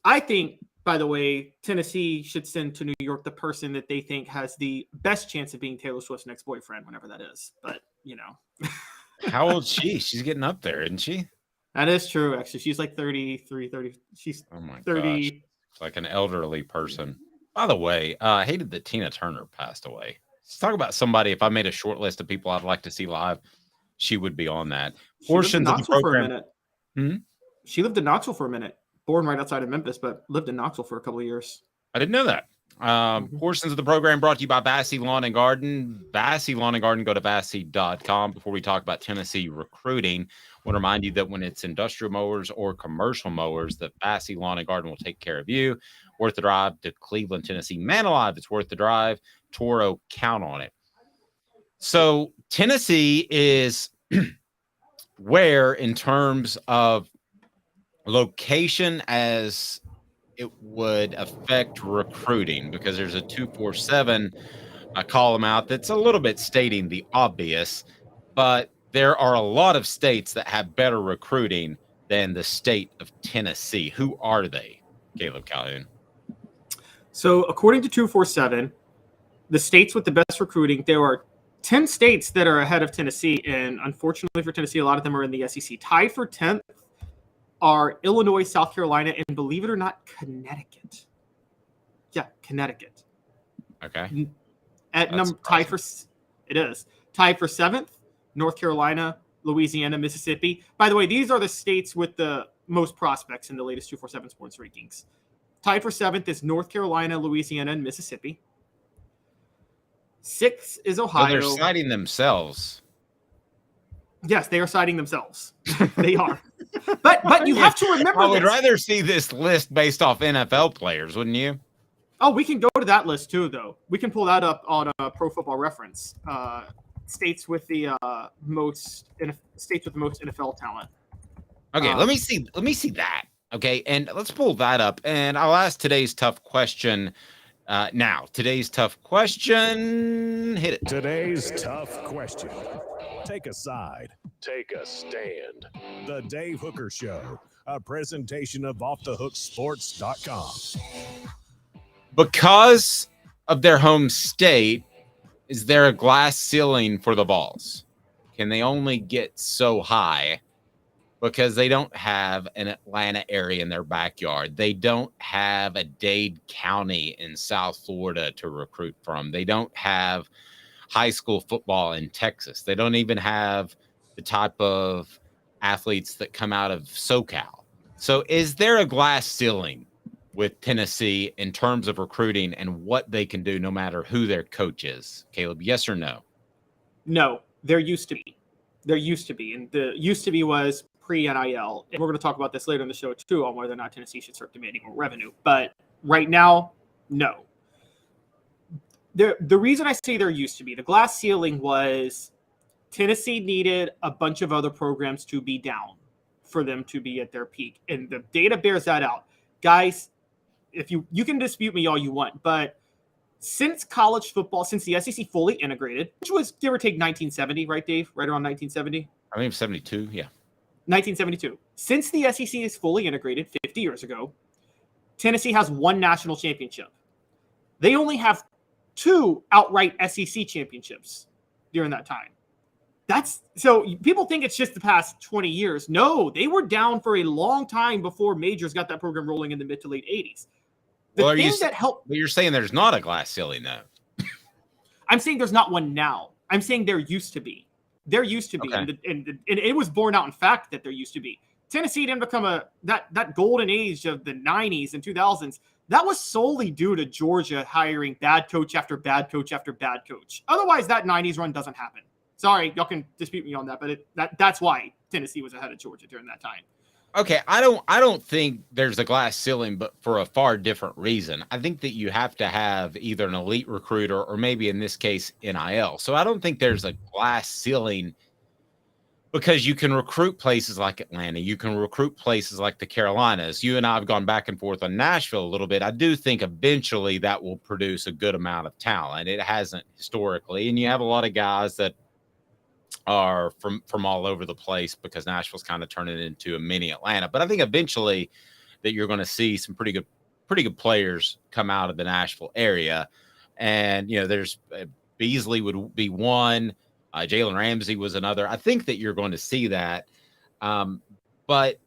I think, by the way, Tennessee should send to New York the person that they think has the best chance of being Taylor Swift's next boyfriend, whenever that is. But, How old is she? She's getting up there, isn't she? That is true, actually. She's like 33, 30. She's 30. Gosh. Like an elderly person. By the way, I hated that Tina Turner passed away. Let's talk about somebody. If I made a short list of people I'd like to see live, she would be on that. Portions of the program. She lived in Knoxville for a minute. Born right outside of Memphis, but lived in Knoxville for a couple of years. I didn't know that. Portions of the program brought to you by Vassy Lawn and Garden. Vassy Lawn and Garden, go to vassy.com. Before we talk about Tennessee recruiting, I want to remind you that when it's industrial mowers or commercial mowers, that Vassy Lawn and Garden will take care of you. Worth the drive to Cleveland, Tennessee. Man alive, it's worth the drive. Toro, count on it. So Tennessee is where, in terms of location, as it would affect recruiting, because there's a 247 column out that's a little bit stating the obvious, but there are a lot of states that have better recruiting than the state of Tennessee. Who are they, Caleb Calhoun? So according to 247, the states with the best recruiting, there are 10 states that are ahead of Tennessee, and unfortunately for Tennessee, a lot of them are in the SEC. Tied for 10th are Illinois, South Carolina, and believe it or not, Connecticut. Yeah, Connecticut. Okay. Tied for 7th, North Carolina, Louisiana, Mississippi. By the way, these are the states with the most prospects in the latest 247 sports rankings. Tied for 7th is North Carolina, Louisiana, and Mississippi. 6th is Ohio. So they're citing themselves. Yes, they are citing themselves. They are. But you have to remember, I would rather see this list based off NFL players, wouldn't you? Oh, we can go to that list too, though. We can pull that up on Pro Football Reference. States with the most NFL talent. Okay, let me see that. Okay, and let's pull that up, and I'll ask today's tough question now. Today's tough question. Hit it. Today's tough question. Take a side. Take a stand. The Dave Hooker Show, a presentation of OffTheHookSports.com. Because of their home state, is there a glass ceiling for the Vols? Can they only get so high because they don't have an Atlanta area in their backyard? They don't have a Dade County in South Florida to recruit from. They don't have high school football in Texas. They don't even have the type of athletes that come out of SoCal. So is there a glass ceiling with Tennessee in terms of recruiting and what they can do no matter who their coach is? Caleb, yes or no? No, there used to be. There used to be. And the used to be was pre-NIL. And we're going to talk about this later in the show, too, on whether or not Tennessee should start demanding more revenue. But right now, no. The reason I say there used to be, the glass ceiling was Tennessee needed a bunch of other programs to be down for them to be at their peak. And the data bears that out. Guys, if you can dispute me all you want, but since college football, since the SEC fully integrated, which was give or take 1970, right, Dave? Right around 1970? I think 72, yeah. 1972. Since the SEC is fully integrated 50 years ago, Tennessee has one national championship. They only have 2 outright SEC championships during that time. So people think it's just the past 20 years. No, they were down for a long time before Majors got that program rolling in the mid to late 80s. Well, you're saying there's not a glass ceiling, though. I'm saying there's not one now. I'm saying there used to be. There used to be. Okay. And it was borne out in fact that there used to be. Tennessee didn't become that golden age of the 90s and 2000s. That was solely due to Georgia hiring bad coach after bad coach after bad coach. Otherwise, that 90s run doesn't happen. Sorry, y'all can dispute me on that, but that's why Tennessee was ahead of Georgia during that time. Okay, I don't think there's a glass ceiling, but for a far different reason. I think that you have to have either an elite recruiter or maybe in this case NIL. So I don't think there's a glass ceiling because you can recruit places like Atlanta, you can recruit places like the Carolinas. You and I have gone back and forth on Nashville a little bit. I do think eventually that will produce a good amount of talent. It hasn't historically, and you have a lot of guys that are from all over the place because Nashville's kind of turning it into a mini Atlanta. But I think eventually that you're going to see some pretty good players come out of the Nashville area. And, there's Beasley would be one. Jalen Ramsey was another. I think that you're going to see that. But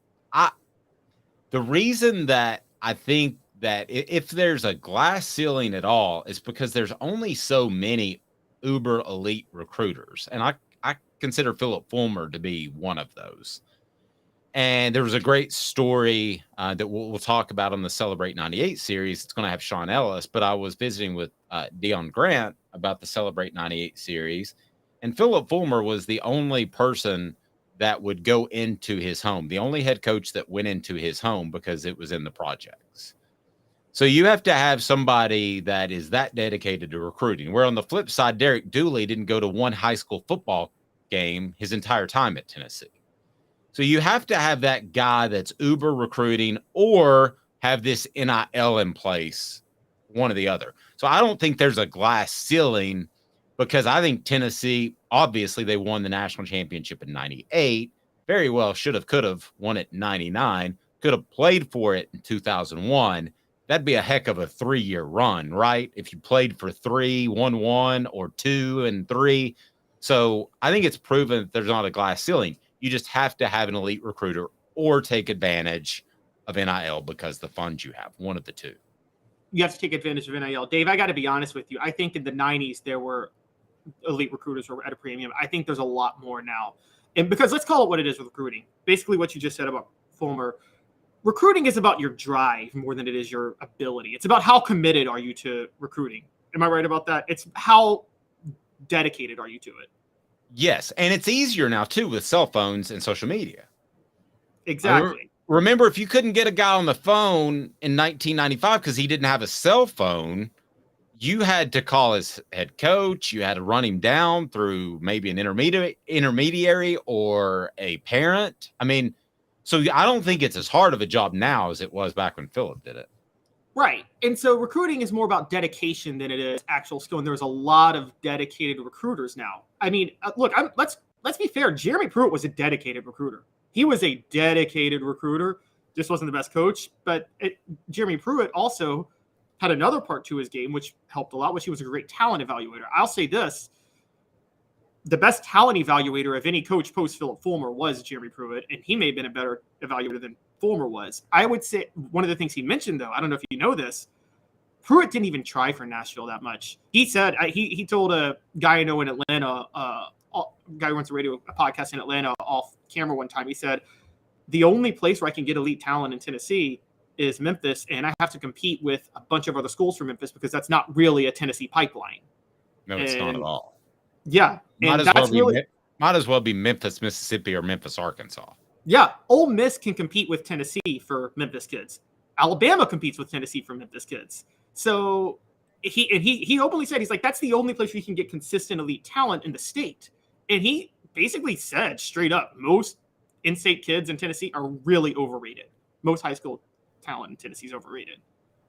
the reason that I think that if there's a glass ceiling at all is because there's only so many uber elite recruiters. And I consider Philip Fulmer to be one of those. And there was a great story that we'll talk about on the Celebrate 98 series. It's going to have Sean Ellis, but I was visiting with Dion Grant about the Celebrate 98 series. And Philip Fulmer was the only person that would go into his home, the only head coach that went into his home because it was in the projects. So you have to have somebody that is that dedicated to recruiting. Where on the flip side, Derek Dooley didn't go to one high school football game his entire time at Tennessee. So you have to have that guy that's uber recruiting or have this NIL in place, one or the other. So I don't think there's a glass ceiling because I think Tennessee, obviously they won the national championship in 98, very well could have won it in 99, could have played for it in 2001. That'd be a heck of a 3-year run, right? If you played for 3, won 1 or 2 and 3. So I think it's proven that there's not a glass ceiling. You just have to have an elite recruiter or take advantage of NIL because the funds you have, one of the two. You have to take advantage of NIL. Dave, I got to be honest with you. I think in the 90s, there were elite recruiters who were at a premium. I think there's a lot more now. And because let's call it what it is with recruiting. Basically what you just said about Fulmer. Recruiting is about your drive more than it is your ability. It's about how committed are you to recruiting. Am I right about that? It's how dedicated are you to it? Yes, and it's easier now, too, with cell phones and social media. Exactly. Remember, if you couldn't get a guy on the phone in 1995 because he didn't have a cell phone, you had to call his head coach. You had to run him down through maybe an intermediary or a parent. I mean, so I don't think it's as hard of a job now as it was back when Philip did it. Right. And so recruiting is more about dedication than it is actual skill. And there's a lot of dedicated recruiters now. I mean, look, let's be fair. Jeremy Pruitt was a dedicated recruiter. He was a dedicated recruiter. Just wasn't the best coach. But Jeremy Pruitt also had another part to his game, which helped a lot, which he was a great talent evaluator. I'll say this. The best talent evaluator of any coach post Philip Fulmer was Jeremy Pruitt, and he may have been a better evaluator than Fulmer was. I would say one of the things he mentioned, though, I don't know if you know this, Pruitt didn't even try for Nashville that much. He said he told a guy I know in Atlanta, a guy who runs a podcast in Atlanta off camera one time. He said, the only place where I can get elite talent in Tennessee is Memphis, and I have to compete with a bunch of other schools from Memphis because that's not really a Tennessee pipeline. No, it's not at all. Yeah. Might as well be Memphis, Mississippi, or Memphis, Arkansas. Yeah. Ole Miss can compete with Tennessee for Memphis kids. Alabama competes with Tennessee for Memphis kids. So he openly said, he's like, that's the only place where you can get consistent elite talent in the state. And he basically said straight up, most in-state kids in Tennessee are really overrated. Most high school talent in Tennessee is overrated.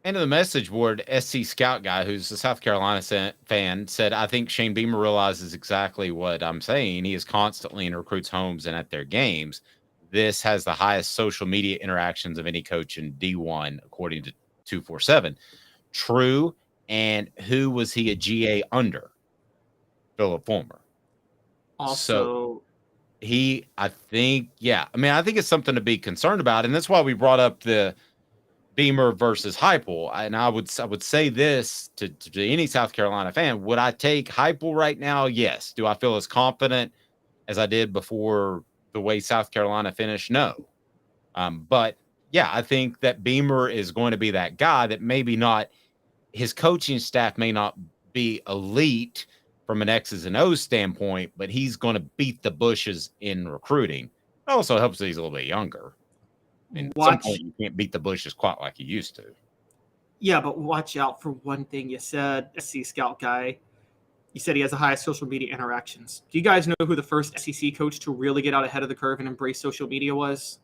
And in the message board, SC Scout guy, who's a South Carolina fan, said, I think Shane Beamer realizes exactly what I'm saying. He is constantly in recruits' homes and at their games. This has the highest social media interactions of any coach in D1, according to 247. True. And who was he a GA under? Philip Fulmer. Also, I think it's something to be concerned about. And that's why we brought up the Beamer versus Heupel. And I would say this to any South Carolina fan. Would I take Heupel right now? Yes. Do I feel as confident as I did before the way South Carolina finished? No. But yeah, I think that Beamer is going to be that guy that maybe not, his coaching staff may not be elite, from an X's and O's standpoint, but he's going to beat the bushes in recruiting. It also helps that he's a little bit younger. And at some point, you can't beat the bushes quite like you used to. Yeah, but watch out for one thing you said, SEC scout guy. You said he has the highest social media interactions. Do you guys know who the first SEC coach to really get out ahead of the curve and embrace social media was?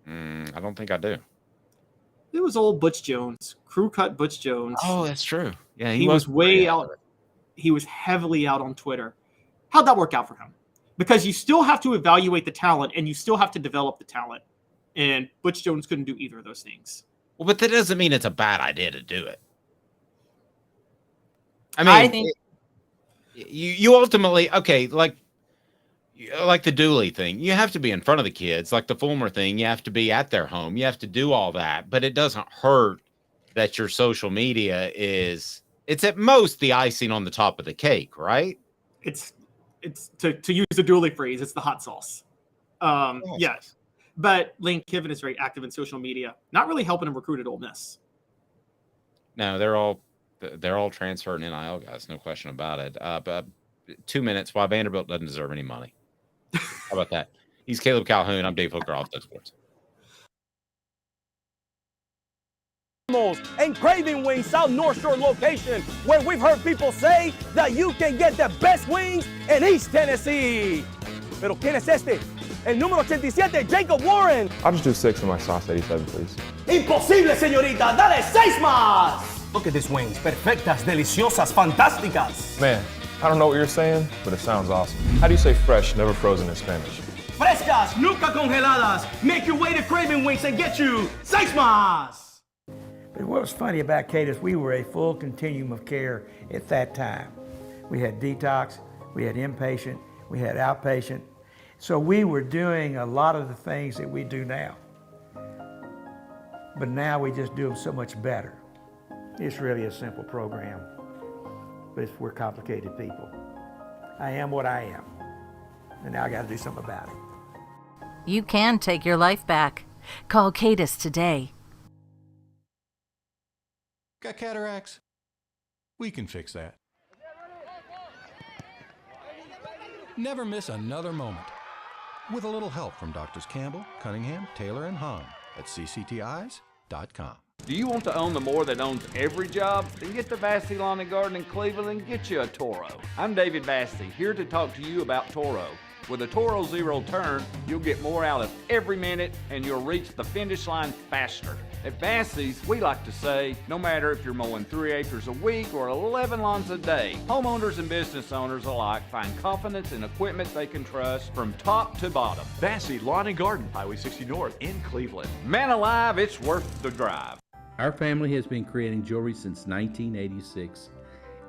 I don't think I do. It was old Butch Jones, crew cut Butch Jones. Oh, that's true. Yeah, he was way out. He was heavily out on Twitter. How'd that work out for him? Because you still have to evaluate the talent and you still have to develop the talent. And Butch Jones couldn't do either of those things. Well, but that doesn't mean it's a bad idea to do it. I think you ultimately, okay, like the Dooley thing, you have to be in front of the kids. Like the Fulmer thing, you have to be at their home. You have to do all that. But it doesn't hurt that your social media it's at most the icing on the top of the cake, right? It's to use the Dooley phrase, it's the hot sauce. Yes. But Lane Kiffin is very active in social media, not really helping him recruit at Ole Miss. No, they're all transferred and NIL guys, no question about it. But 2 minutes, why Vanderbilt doesn't deserve any money. How about that? He's Caleb Calhoun. I'm Dave Hooker, Off the Sports. And Craving Wings South North Shore location, where we've heard people say that you can get the best wings in East Tennessee. Pero ¿quién es este? El número 87, Jacob Warren. I'll just do 6 in my sauce 87, please. Imposible, señorita. Dale 6 más. Look at these wings. Perfectas, deliciosas, fantásticas. Man, I don't know what you're saying, but it sounds awesome. How do you say fresh, never frozen in Spanish? Frescas, nunca congeladas. Make your way to Craving Wings and get you 6 más. But what was funny about Cadis, we were a full continuum of care at that time. We had detox, we had inpatient, we had outpatient. So we were doing a lot of the things that we do now. But now we just do them so much better. It's really a simple program, but we're complicated people. I am what I am, and now I got to do something about it. You can take your life back. Call Cadis today. Got cataracts? We can fix that. Never miss another moment. With a little help from Doctors Campbell, Cunningham, Taylor, and Hahn at cctis.com. Do you want to own the more that owns every job? Then get to Vassey Lawn and Garden in Cleveland and get you a Toro. I'm David Vassey, here to talk to you about Toro. With a Toro Zero Turn, you'll get more out of every minute and you'll reach the finish line faster. At Vassey's, we like to say, no matter if you're mowing 3 acres a week or 11 lawns a day, homeowners and business owners alike find confidence in equipment they can trust from top to bottom. Vassey Lawn and Garden, Highway 60 North in Cleveland. Man alive, it's worth the drive. Our family has been creating jewelry since 1986,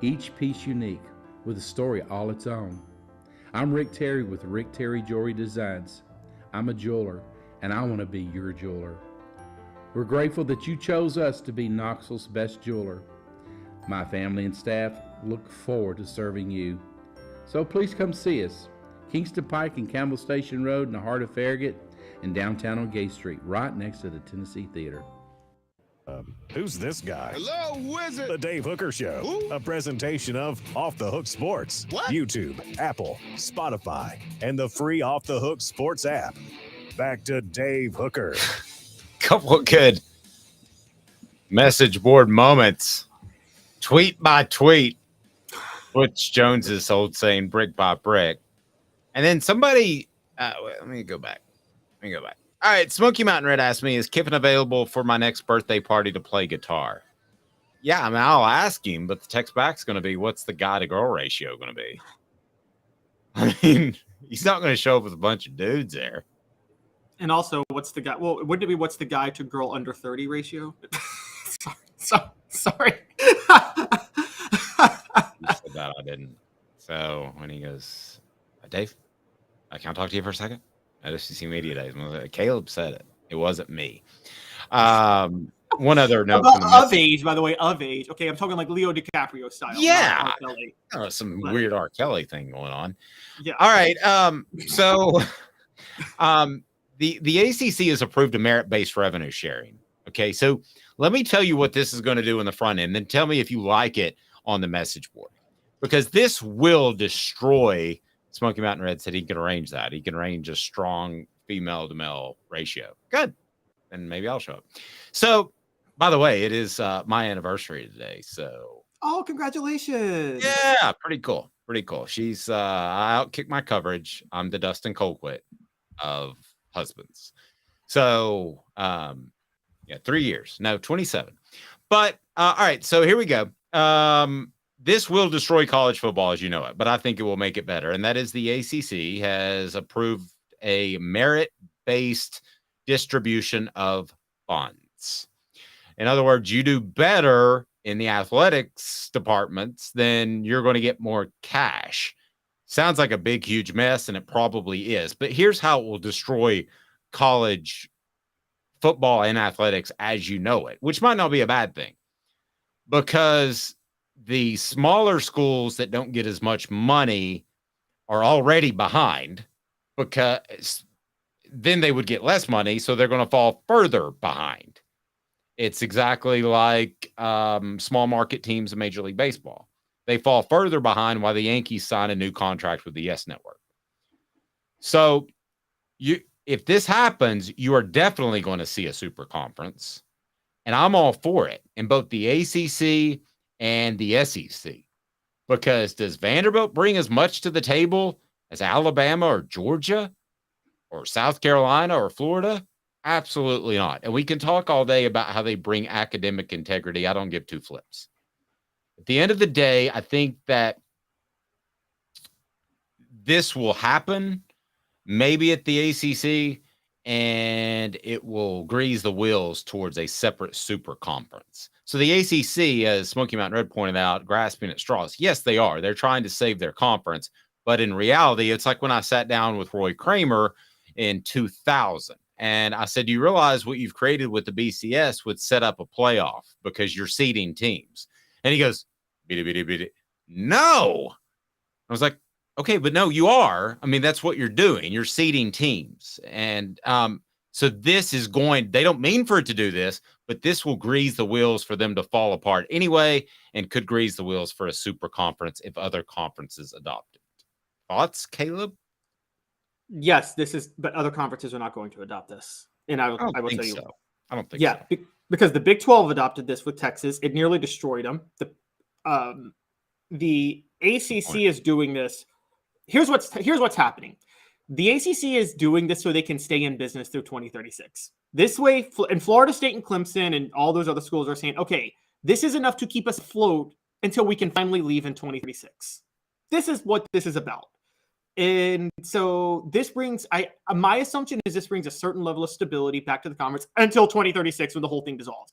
each piece unique with a story all its own. I'm Rick Terry with Rick Terry Jewelry Designs. I'm a jeweler, and I want to be your jeweler. We're grateful that you chose us to be Knoxville's best jeweler. My family and staff look forward to serving you. So please come see us. Kingston Pike and Campbell Station Road in the heart of Farragut and downtown on Gay Street, right next to the Tennessee Theater. Who's this guy? Hello, wizard. The Dave Hooker Show, a presentation of Off the Hook Sports, YouTube, Apple, Spotify, and the free Off the Hook Sports app. Back to Dave Hooker. Couple of good message board moments. Tweet by tweet. Butch Jones's old saying, brick by brick. And then somebody, let me go back. All right, Smoky Mountain Red asked me, is Kiffin available for my next birthday party to play guitar? Yeah, I mean, I'll ask him, but the text back's going to be, what's the guy to girl ratio going to be? I mean, he's not going to show up with a bunch of dudes there. And also, what's the guy? Well, wouldn't it be what's the guy to girl under 30 ratio? Sorry. You said that, I didn't. So when he goes, Dave, can I talk to you for a second? At SEC Media Days. Caleb said it. It wasn't me. One other note. Of age, by the way, of age. Okay, I'm talking like Leo DiCaprio style. Yeah. Some weird R. Kelly thing going on. Yeah. All right. So the ACC has approved a merit-based revenue sharing. Okay, so let me tell you what this is going to do in the front end, then tell me if you like it on the message board. because this will destroy. Smoky Mountain Red said he can arrange that. He can arrange a strong female to male ratio. Good. And maybe I'll show up. So, by the way, it is my anniversary today. So, oh, congratulations. Yeah, pretty cool. Pretty cool. She's I outkicked my coverage. I'm the Dustin Colquitt of husbands. So, 3 years. No, 27. But all right, so here we go. This will destroy college football as you know it, but I think it will make it better. And that is the ACC has approved a merit-based distribution of funds. In other words, you do better in the athletics departments, then you're going to get more cash. Sounds like a big, huge mess, and it probably is. But here's how it will destroy college football and athletics as you know it, which might not be a bad thing, because the smaller schools that don't get as much money are already behind, because then they would get less money, so they're going to fall further behind. It's exactly like small market teams in Major League Baseball. They fall further behind while the Yankees sign a new contract with the YES Network. So if this happens, you are definitely going to see a super conference, and I'm all for it in both the ACC and the SEC, because does Vanderbilt bring as much to the table as Alabama or Georgia or South Carolina or Florida? Absolutely not. And we can talk all day about how they bring academic integrity. I don't give two flips. At the end of the day, I think that this will happen maybe at the ACC, and it will grease the wheels towards a separate super conference. So the ACC, as Smoky Mountain Red pointed out, grasping at straws. Yes, they are. They're trying to save their conference. But in reality, it's like when I sat down with Roy Kramer in 2000. And I said, do you realize what you've created with the BCS would set up a playoff because you're seeding teams? And he goes, no. I was like, okay, but no, you are. I mean, that's what you're doing. You're seeding teams. And so this is they don't mean for it to do this, but this will grease the wheels for them to fall apart anyway, and could grease the wheels for a super conference if other conferences adopt it. Thoughts, Caleb? Yes, but other conferences are not going to adopt this. And I will tell you. So. I don't think so. Yeah, because the Big 12 adopted this with Texas. It nearly destroyed them. The ACC is doing this. Here's what's happening. The ACC is doing this so they can stay in business through 2036. This way, and Florida State and Clemson and all those other schools are saying, okay, this is enough to keep us afloat until we can finally leave in 2036. This is what this is about. And so this brings, my assumption is this brings a certain level of stability back to the conference until 2036 when the whole thing dissolves.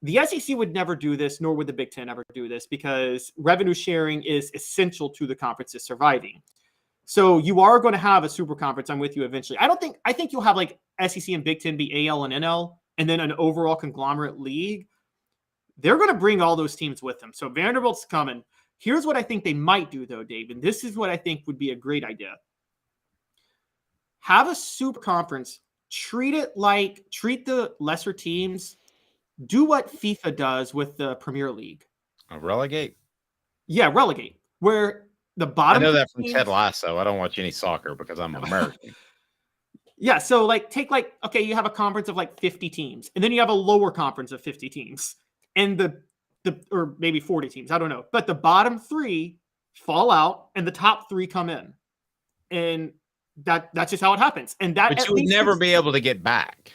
The SEC would never do this, nor would the Big Ten ever do this, because revenue sharing is essential to the conference's surviving. So you are going to have a super conference. I'm with you eventually. I think you'll have like SEC and Big Ten be AL and NL, and then an overall conglomerate league. They're going to bring all those teams with them. So Vanderbilt's coming. Here's what I think they might do, though, Dave, and this is what I think would be a great idea. Have a super conference. Treat the lesser teams. Do what FIFA does with the Premier League. Relegate? Yeah, relegate. Where the bottom. I know that from Ted Lasso. I don't watch any soccer because I'm American. Yeah, so okay, you have a conference of 50 teams, and then you have a lower conference of 50 teams, and or maybe 40 teams, I don't know. But the bottom 3 fall out, and the top 3 come in, and that's just how it happens. And but you would never be able to get back.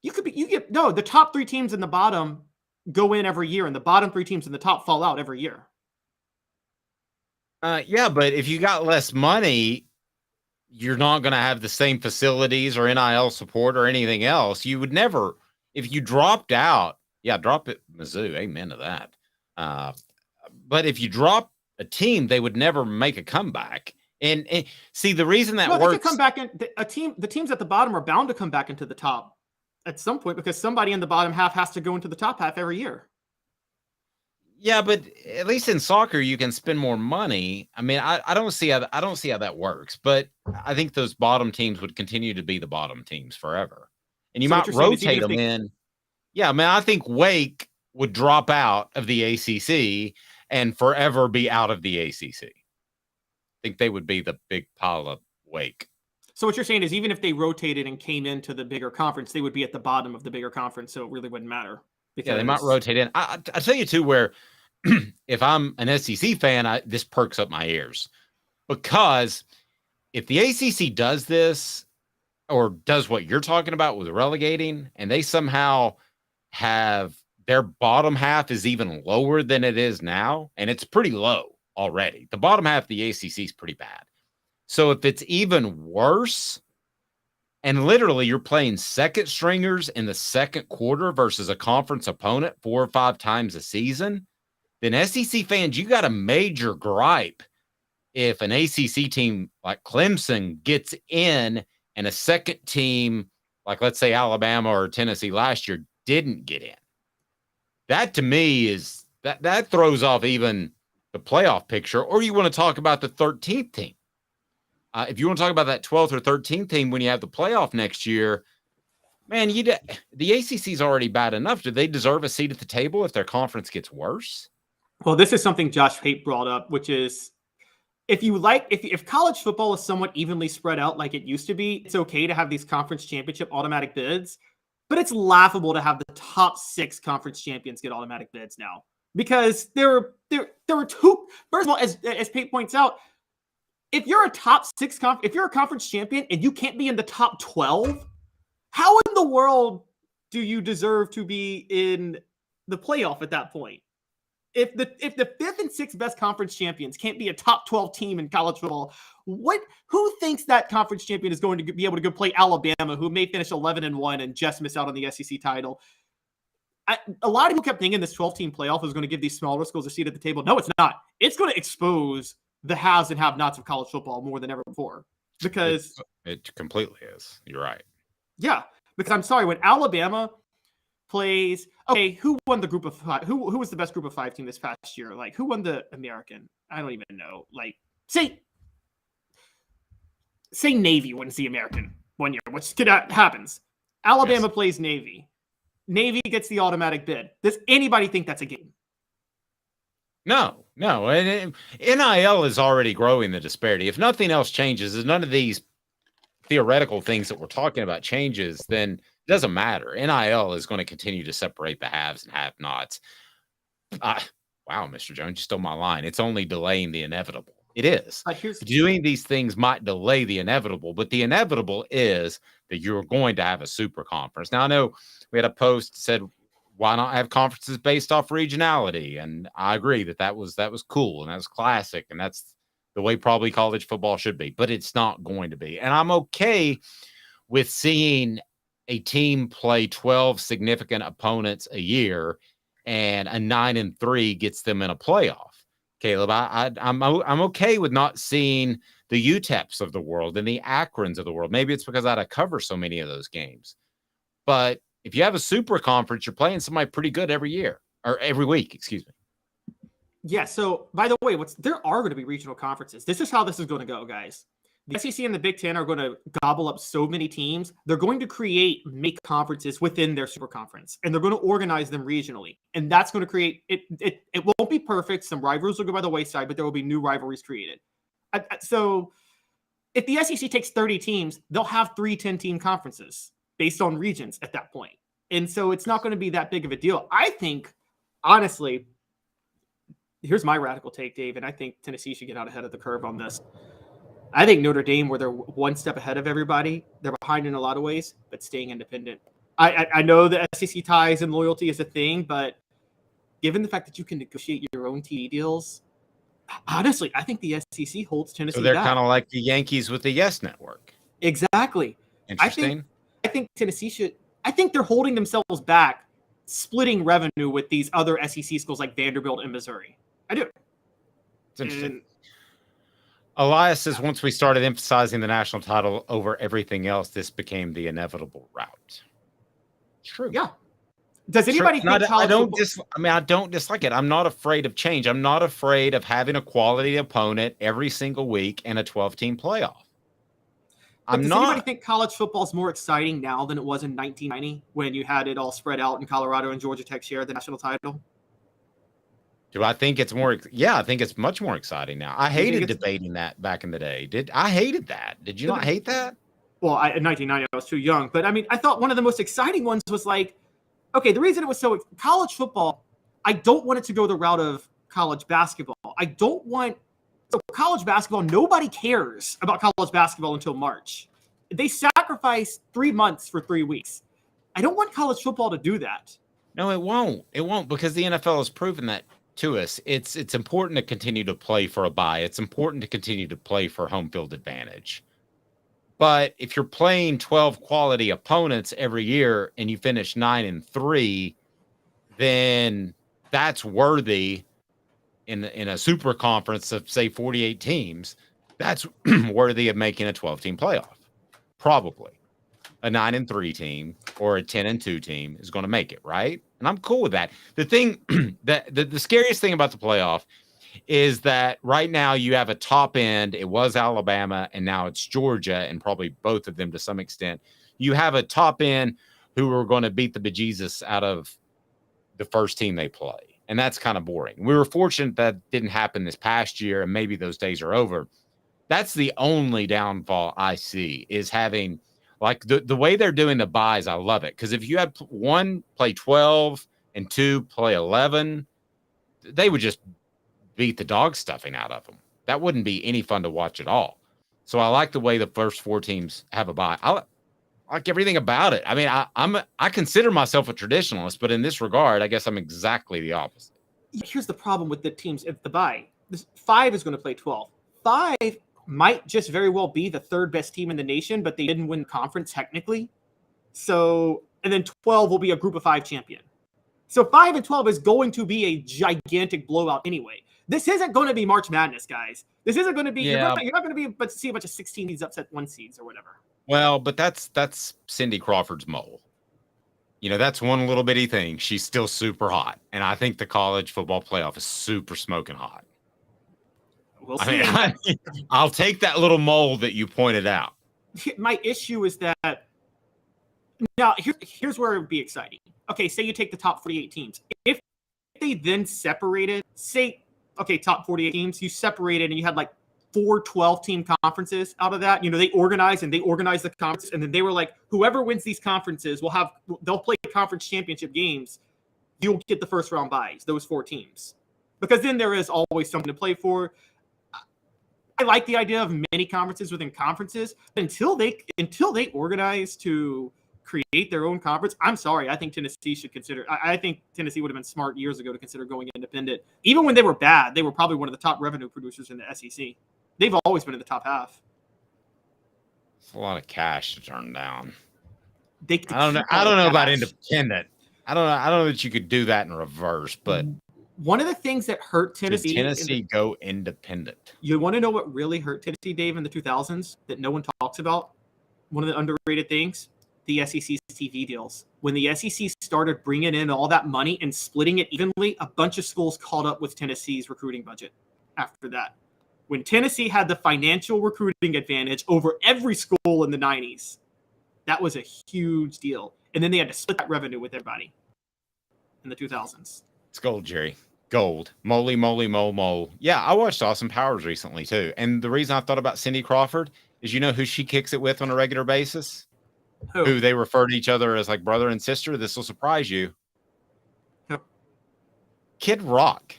The top 3 teams in the bottom go in every year, and the bottom 3 teams in the top fall out every year. Yeah, but if you got less money, you're not going to have the same facilities or NIL support or anything else. You would never, if you dropped out, drop it, Mizzou, amen to that. But if you drop a team, they would never make a comeback. And see, the reason that works, they could come back in. The teams at the bottom are bound to come back into the top at some point, because somebody in the bottom half has to go into the top half every year. Yeah, but at least in soccer, you can spend more money. I mean, I don't see how that works. But I think those bottom teams would continue to be the bottom teams forever, and you might rotate them in. Yeah, I mean, I think Wake would drop out of the ACC, and forever be out of the ACC. I think they would be the big pile of wake. So what you're saying is even if they rotated and came into the bigger conference, they would be at the bottom of the bigger conference, so it really wouldn't matter. Yeah, they might rotate in. I tell you, too, where if I'm an SEC fan, this perks up my ears. Because if the ACC does this or does what you're talking about with relegating, and they somehow have their bottom half is even lower than it is now, and it's pretty low already. The bottom half of the ACC is pretty bad. So if it's even worse, and literally you're playing second stringers in the second quarter versus a conference opponent 4 or 5 times a season, then SEC fans, you got a major gripe if an ACC team like Clemson gets in and a second team, like let's say Alabama or Tennessee last year, didn't get in. That to me is that throws off even the playoff picture. Or you want to talk about the 13th team. If you want to talk about that 12th or 13th team when you have the playoff next year, man, the ACC is already bad enough. Do they deserve a seat at the table if their conference gets worse? Well, this is something Josh Pate brought up, which is if college football is somewhat evenly spread out like it used to be, it's okay to have these conference championship automatic bids, but it's laughable to have the top 6 conference champions get automatic bids now because there were two. First of all, as Pate points out, if you're a top 6 if you're a conference champion and you can't be in the top 12, how in the world do you deserve to be in the playoff at that point? If the 5th and 6th best conference champions can't be a top 12 team in college football, who thinks that conference champion is going to be able to go play Alabama, who may finish 11-1 and just miss out on the SEC title? A lot of people kept thinking this 12-team playoff was going to give these smaller schools a seat at the table. No, it's not. It's going to expose the haves and have-nots of college football more than ever before. Because it completely is. You're right. Yeah, because I'm sorry, when Alabama plays, okay, who won the group of 5? Who was the best group of 5 team this past year? Like, who won the American? I don't even know. Like, say Navy wins the American one year, which happens. Alabama plays Navy. Navy gets the automatic bid. Does anybody think that's a game? No. And NIL is already growing the disparity. If nothing else changes, if none of these theoretical things that we're talking about changes, then it doesn't matter. NIL is going to continue to separate the haves and have-nots. Wow, Mr. Jones, you stole my line. It's only delaying the inevitable. It is. Doing these things might delay the inevitable, but the inevitable is that you're going to have a super conference. Now, I know we had a post that said, why not have conferences based off regionality? And I agree that was cool and that was classic. And that's the way probably college football should be, but it's not going to be. And I'm okay with seeing a team play 12 significant opponents a year and a 9-3 gets them in a playoff. Caleb, I'm okay with not seeing the UTEPs of the world and the Akrons of the world. Maybe it's because I had to cover so many of those games. But if you have a super conference, you're playing somebody pretty good every year or every week, excuse me. Yeah. So by the way, there are going to be regional conferences. This is how this is going to go, guys. The SEC and the Big Ten are going to gobble up so many teams. They're going to make conferences within their super conference, and they're going to organize them regionally. And that's going to create it. It won't be perfect. Some rivalries will go by the wayside, but there will be new rivalries created. So if the SEC takes 30 teams, they'll have 3 10-team conferences based on regions at that point. And so it's not going to be that big of a deal. I think, honestly, here's my radical take, Dave, and I think Tennessee should get out ahead of the curve on this. I think Notre Dame, where they're one step ahead of everybody, they're behind in a lot of ways, but staying independent. I know the SEC ties and loyalty is a thing, but given the fact that you can negotiate your own TV deals, honestly, I think the SEC holds Tennessee back. So they're kind of like the Yankees with the Yes Network. Exactly. Interesting. I think Tennessee should. I think they're holding themselves back, splitting revenue with these other SEC schools like Vanderbilt and Missouri. I do. It's interesting. Elias says once we started emphasizing the national title over everything else, this became the inevitable route. True. Yeah. Does anybody think I don't dislike it. I'm not afraid of change. I'm not afraid of having a quality opponent every single week and a 12-team playoff. Does anybody think college football is more exciting now than it was in 1990 when you had it all spread out and Colorado and Georgia Tech shared the national title? Do I think it's more? Yeah, I think it's much more exciting now. I hated debating that back in the day. I hated that? Did you not hate that? Well, in 1990, I was too young. But I mean, I thought one of the most exciting ones was like, okay, the reason it was so college football, I don't want it to go the route of college basketball. I don't want so college basketball. Nobody cares about college basketball until March. They sacrifice 3 months for 3 weeks. I don't want college football to do that. No, it won't. It won't because the NFL has proven that to us. It's important to continue to play for a bye. It's important to continue to play for home field advantage. But if you're playing 12 quality opponents every year and you finish 9-3, then that's worthy in a super conference of say 48 teams. That's worthy of making a 12-team playoff. Probably a 9-3 team or a 10-2 team is going to make it, right? And I'm cool with that. The thing that the scariest thing about the playoff is that right now you have a top end. It was Alabama and now it's Georgia, and probably both of them to some extent. You have a top end who are going to beat the bejesus out of the first team they play. And that's kind of boring. We were fortunate that didn't happen this past year, and maybe those days are over. That's the only downfall I see, is having like the way they're doing the buys. I love it. Because if you had one play 12 and two play 11, they would just beat the dog stuffing out of them. That wouldn't be any fun to watch at all. So I like the way the first four teams have a bye. I like everything about it. I mean, I consider myself a traditionalist, but in this regard, I guess I'm exactly the opposite. Here's the problem with the teams at the bye. 5 is going to play 12. 5 might just very well be the third best team in the nation, but they didn't win conference technically. So, and then 12 will be a group of 5 champion. So 5 and 12 is going to be a gigantic blowout anyway. This isn't going to be March Madness, guys. This isn't going to be, you're not going to be see a bunch of 16 seeds upset 1 seeds or whatever. Well, but that's Cindy Crawford's mole. You know, that's one little bitty thing. She's still super hot. And I think the college football playoff is super smoking hot. We'll see. I'll take that little mole that you pointed out. My issue is that now here's where it would be exciting. Okay, say you take the top 48 teams. If they then separated, say, okay, top 48 teams, you separated and you had like 4 12-team conferences out of that. You know, they organized the conference, and then they were like, whoever wins these conferences they'll play conference championship games. You'll get the first round buys, those 4 teams. Because then there is always something to play for. I like the idea of many conferences within conferences, but until they organize to create their own conference, I'm sorry. I think Tennessee should consider. I think Tennessee would have been smart years ago to consider going independent. Even when they were bad, they were probably one of the top revenue producers in the SEC. They've always been in the top half. It's a lot of cash to turn down. I don't know about independent. I don't know that you could do that in reverse, but one of the things that hurt Tennessee. Did Tennessee go independent? You want to know what really hurt Tennessee, Dave, in the 2000s that no one talks about? One of the underrated things, the SEC's TV deals. When the SEC started bringing in all that money and splitting it evenly, a bunch of schools caught up with Tennessee's recruiting budget after that. When Tennessee had the financial recruiting advantage over every school in the 90s, that was a huge deal. And then they had to split that revenue with everybody in the 2000s. It's gold, Jerry. Gold. Moly, moly, mole. Yeah, I watched Austin Powers recently, too. And the reason I thought about Cindy Crawford is, you know who she kicks it with on a regular basis? Who they refer to each other as like brother and sister. This will surprise you. Who? Kid Rock.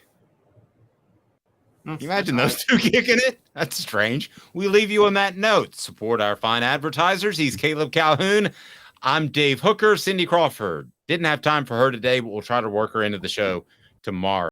Can you imagine those two kicking it? That's strange. We leave you on that note. Support our fine advertisers. He's Caleb Calhoun. I'm Dave Hooker. Cindy Crawford. Didn't have time for her today, but we'll try to work her into the show tomorrow.